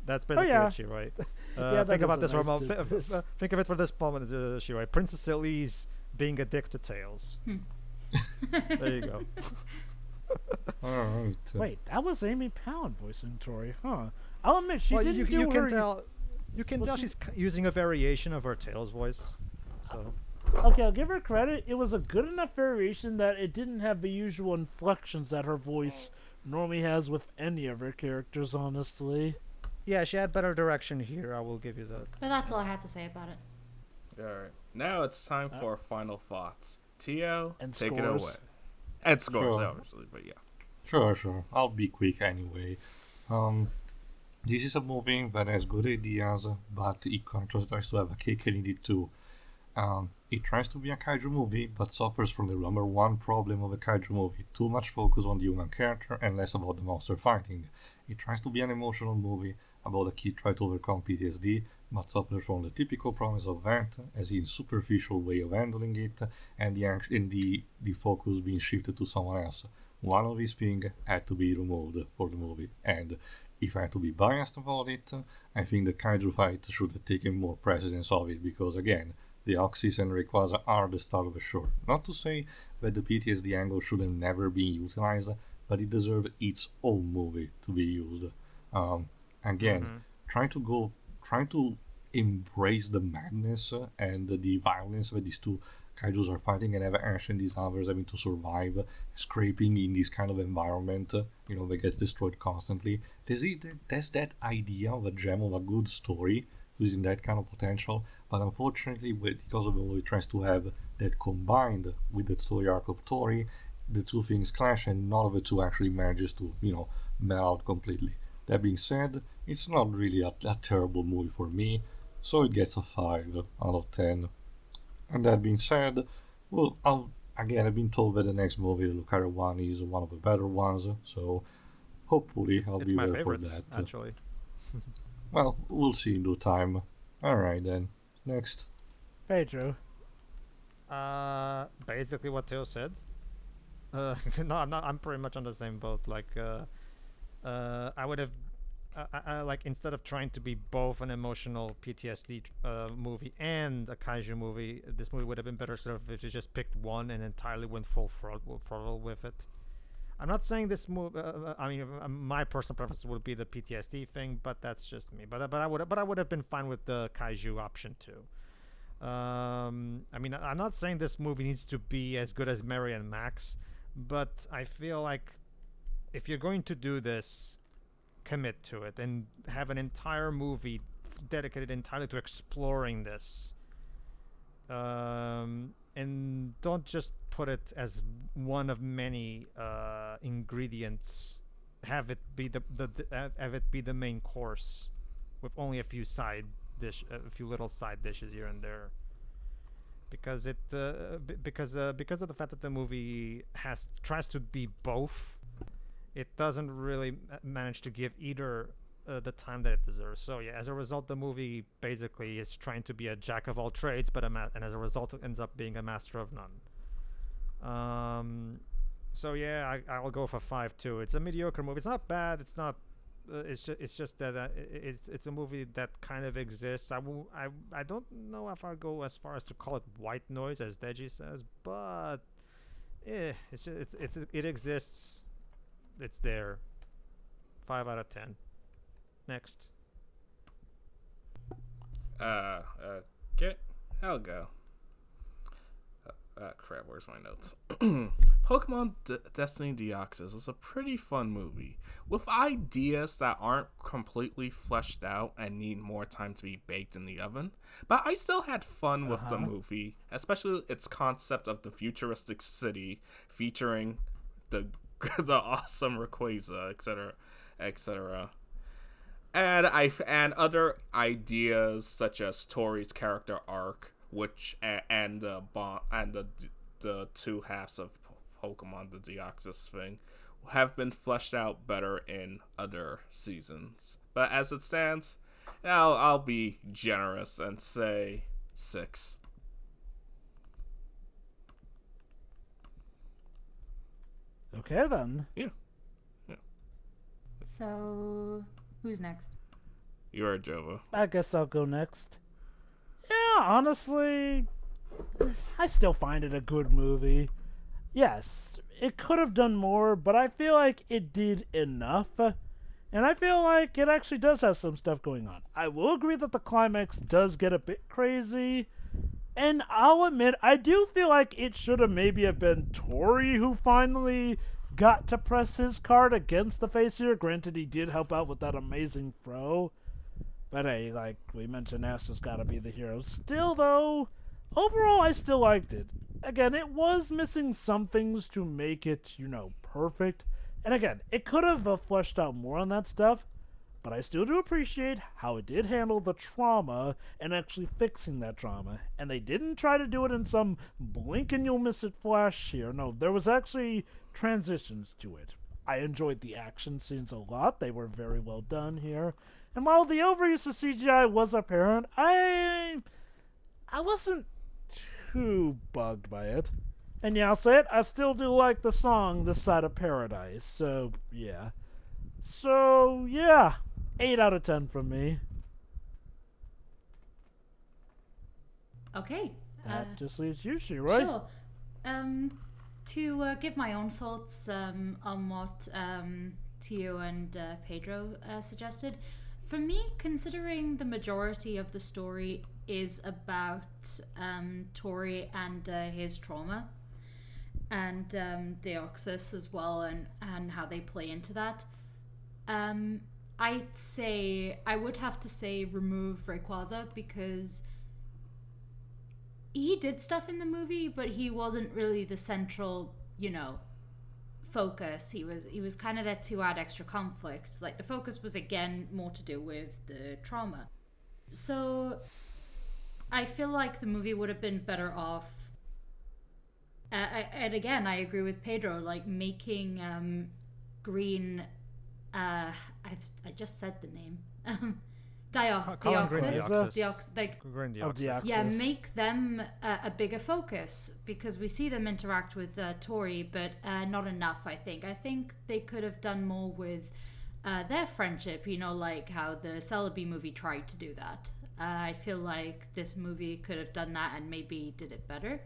that's basically yeah. it, Shiroi. Yeah, that think is about a this for a nice moment. difference. Think of it for this moment, Shiroi. Princess Elise being a dick to Tails. There you go. Alright. Wait, that was Amy Pallant voicing Tori, huh? I'll admit, she well, didn't you do can her... tell. You can Was tell she- she's using a variation of her Tails voice. So Okay, I'll give her credit. It was a good enough variation that it didn't have the usual inflections that her voice normally has with any of her characters, honestly. yeah, she had better direction here. I will give you that. But that's all I had to say about it. Alright. Now it's time for final thoughts. Tio, And take scores. it away. And scores, Sure. obviously, but yeah. Sure. I'll be quick anyway. This is a movie that has good ideas, but it just tries to have a cake and eat it too. It tries to be a kaiju movie, but suffers from the number one problem of a kaiju movie: too much focus on the human character and less about the monster fighting. It tries to be an emotional movie about a kid trying to overcome PTSD, but suffers from the typical promise of that, as in superficial way of handling it, and the focus being shifted to someone else. One of these things had to be removed for the movie, and if I had to be biased about it, I think the kaiju fight should have taken more precedence of it, because again, Deoxys and Rayquaza are the star of the show. Not to say that the PTSD angle should have never been utilized, but it deserved its own movie to be used. Again, trying to embrace the madness and the violence that these two kaijus are fighting, and have Ash and these others having to survive, scraping in this kind of environment, that gets destroyed constantly. There's that idea of a gem of a good story, using that kind of potential, but unfortunately, because of the way it tries to have that combined with the story arc of Tori, the two things clash, and none of the two actually manages to, melt out completely. That being said, it's not really a terrible movie for me, so it gets a 5 out of 10. And that being said, well, I've been told that the next movie, the Lucario one, is one of the better ones, so hopefully I'll It's be my there for favorite, that. actually. Well, we'll see in due time. Alright then, next. Pedro. Basically what Teo said. No, I'm not. I'm pretty much on the same boat. Like, I would have, like, instead of trying to be both an emotional PTSD movie and a kaiju movie, this movie would have been better served if you just picked one and entirely went full throttle with it. I'm not saying this movie. I mean, my personal preference would be the PTSD thing, but that's just me. But I would have been fine with the kaiju option too. I mean, I'm not saying this movie needs to be as good as Mary and Max, but I feel like if you're going to do this, commit to it and have an entire movie dedicated entirely to exploring this. and don't just put it as one of many ingredients. Have it be have it be the main course, with only a few a few little side dishes here and there. Because because of the fact that the movie tries to be both, it doesn't really manage to give either the time that it deserves. So yeah, as a result, the movie basically is trying to be a jack of all trades, but and as a result, it ends up being a master of none. So yeah, I'll go for 5 too. It's a mediocre movie. It's not bad. It's not. It's just that it's a movie that kind of exists. I don't know if I'll go as far as to call it white noise, as Deji says, but it exists. It's there. 5 out of 10. Next. Okay, I'll go. Crap, where's my notes? Pokemon Destiny Deoxys is a pretty fun movie, with ideas that aren't completely fleshed out and need more time to be baked in the oven. But I still had fun with the movie, especially its concept of the futuristic city featuring the awesome Rayquaza, etc., etc. And other ideas such as Tori's character arc, which and the two halves of Pokemon, the Deoxys thing, have been fleshed out better in other seasons. But as it stands, I'll be generous and say 6. Okay then. Yeah. So, who's next? You're Jova. I guess I'll go next. Yeah, honestly, I still find it a good movie. Yes, it could have done more, but I feel like it did enough. And I feel like it actually does have some stuff going on. I will agree that the climax does get a bit crazy. And I'll admit, I do feel like it should have maybe have been Tori who finally got to press his card against the face here. Granted, he did help out with that amazing throw. But hey, like we mentioned, Ash got to be the hero. Still, though, overall, I still liked it. Again, it was missing some things to make it, perfect. And again, it could have fleshed out more on that stuff. But I still do appreciate how it did handle the trauma and actually fixing that trauma. And they didn't try to do it in some blink and you'll miss it flash here. No, there was actually transitions to it. I enjoyed the action scenes a lot. They were very well done here. And while the overuse of CGI was apparent, I wasn't too bugged by it. And yeah, I'll say it, I still do like the song This Side of Paradise. So, yeah. 8 out of 10 from me. Okay. That just leaves you, right? Sure. To give my own thoughts on what Tio and Pedro suggested, for me, considering the majority of the story is about Tori and his trauma, and Deoxys as well, and how they play into that, I would have to say remove Rayquaza, because he did stuff in the movie, but he wasn't really the central, focus. He was kind of there to add extra conflict. Like, the focus was again more to do with the trauma. So I feel like the movie would have been better off. And again, I agree with Pedro. Like, making Green. I just said the name. Deoxys. Deoxys. Yeah, make them a bigger focus, because we see them interact with Tori, but not enough, I think. I think they could have done more with their friendship, like how the Celebi movie tried to do that. I feel like this movie could have done that and maybe did it better.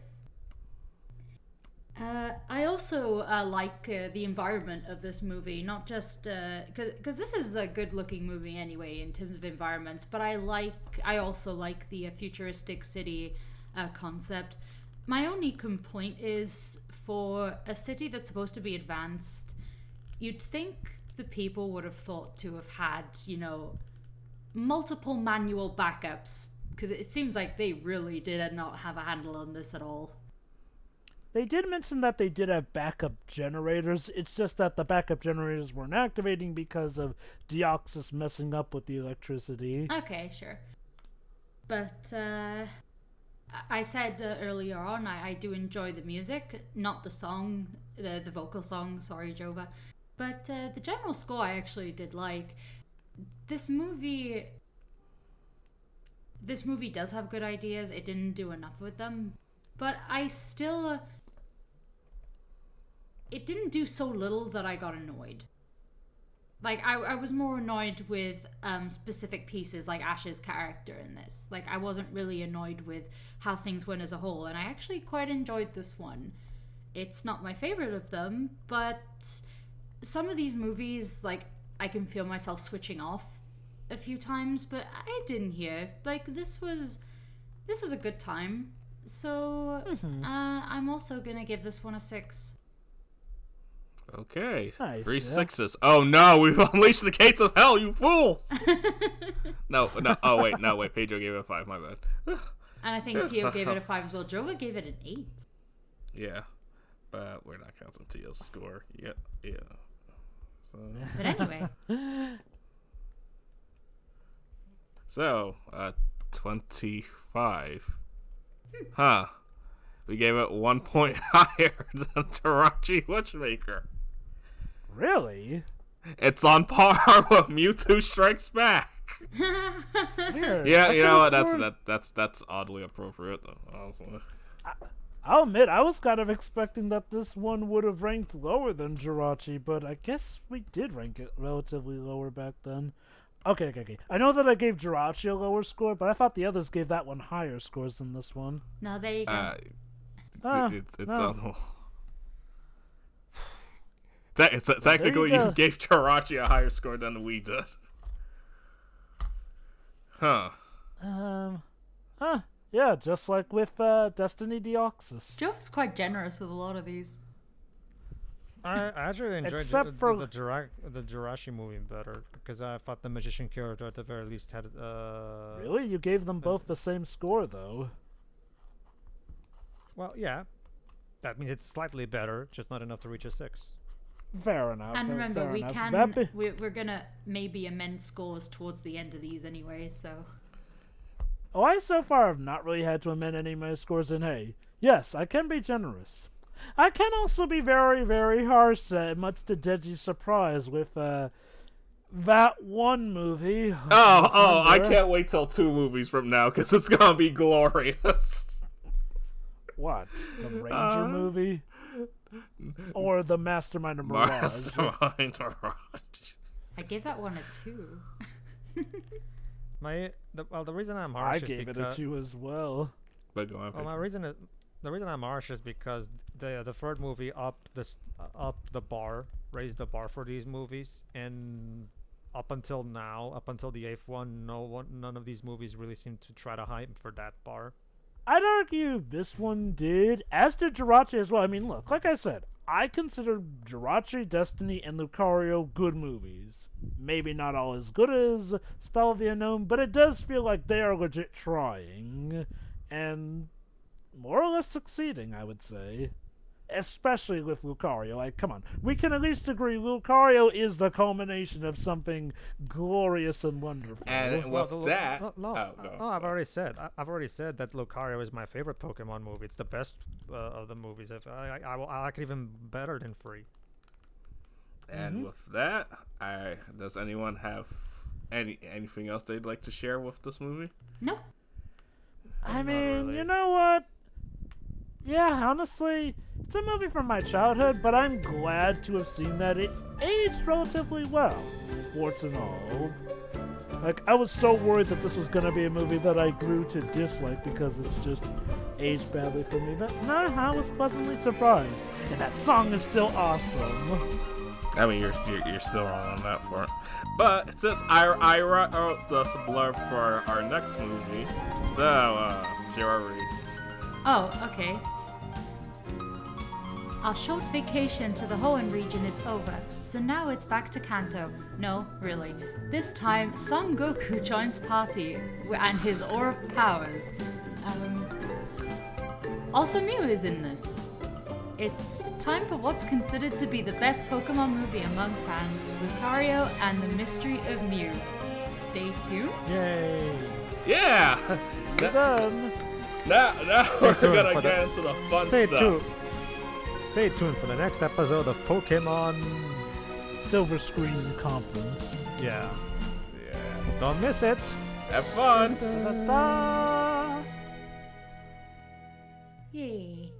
I also like the environment of this movie, not just because this is a good-looking movie anyway in terms of environments, but I also like the futuristic city concept. My only complaint is, for a city that's supposed to be advanced, you'd think the people would have thought to have had, multiple manual backups, because it seems like they really did not have a handle on this at all. They did mention that they did have backup generators. It's just that the backup generators weren't activating because of Deoxys messing up with the electricity. Okay, sure. But I said earlier on, I do enjoy the music, not the song, the vocal song. Sorry, Jova. But the general score I actually did like. This movie does have good ideas. It didn't do enough with them, but I still. It didn't do so little that I got annoyed. Like, I was more annoyed with specific pieces, like Ash's character in this. Like, I wasn't really annoyed with how things went as a whole, and I actually quite enjoyed this one. It's not my favorite of them, but some of these movies, like, I can feel myself switching off a few times, but I didn't here. Like, this was a good time. So, I'm also gonna give this one a 6. Okay, Nice, 3 yeah. 6s. Oh no, we've unleashed the gates of hell, you fools! No. Oh wait. Pedro gave it a 5. My bad. And I think Tio gave it a 5 as well. Jova gave it an 8. Yeah, but we're not counting Tio's score. Yeah. So, But anyway, so 25. Huh. We gave it 1 point higher than Tarachi Witchmaker. Really? It's on par with Mewtwo Strikes Back. Weird. Yeah, I you know what? could've sworn- That's oddly appropriate, though. Honestly. I'll admit, I was kind of expecting that this one would have ranked lower than Jirachi, but I guess we did rank it relatively lower back then. Okay. I know that I gave Jirachi a lower score, but I thought the others gave that one higher scores than this one. no, there you go. It's no. on. Technically, go. you gave Tarachi a higher score than we did. Huh. Yeah, just like with Destiny Deoxys. Jova's quite generous with a lot of these. I actually enjoyed Except for- the Jirachi movie better because I thought the magician character at the very least had Really? You gave them both the same score, though. Well, yeah, that means it's slightly better, just not enough to reach a 6. Fair enough. And remember, fair we enough. can That be- we're gonna maybe amend scores towards the end of these anyway. So Oh, I so far have not really had to amend any of my scores, and hey, yes, I can be generous. I can also be very, very harsh, much to Deji's surprise, with that one movie. I Thunder. can't wait till 2 movies from now because it's gonna be glorious. What? The Ranger movie? Or the Mastermind of Mirage? Mastermind Mirage. I gave that one a 2. The reason I'm I harsh is gave it a because 2 as well. But go on. well, the reason I'm harsh is because the third movie raised the bar for these movies, and up until now, up until the 8th one, none of these movies really seem to try to hype for that bar. I'd argue this one did, as did Jirachi as well. I mean, look, like I said, I consider Jirachi, Destiny, and Lucario good movies. Maybe not all as good as Spell of the Unknown, but it does feel like they are legit trying, and more or less succeeding, I would say. Especially with Lucario. Like, come on. We can at least agree Lucario is the culmination of something glorious and wonderful. And with that, No, oh, no. I've already said that Lucario is my favorite Pokemon movie. It's the best of the movies. I like it even better than Free. And with that, does anyone have anything else they'd like to share with this movie? Nope. I Not mean, really. you know what? Yeah, honestly, it's a movie from my childhood, but I'm glad to have seen that it aged relatively well, warts and all. Like, I was so worried that this was gonna be a movie that I grew to dislike because it's just aged badly for me, but nah, I was pleasantly surprised. And that song is still awesome. I mean, you're still wrong on that front. But since I wrote the blurb for our next movie, so Shira read. Oh, okay. Our short vacation to the Hoenn region is over, so now it's back to Kanto. No, really. This time, Son Goku joins party and his aura of powers. Also, Mew is in this. it's time for what's considered to be the best Pokemon movie among fans, Lucario and the Mystery of Mew. Stay tuned. Yay! Yeah! We're done. Now we're tuned gonna for get into the fun Stay stuff. tuned. Stay tuned for the next episode of Pokemon. Silver Screen Conference. Yeah. Yeah. Don't miss it. Have fun! Da-da-da. Yay.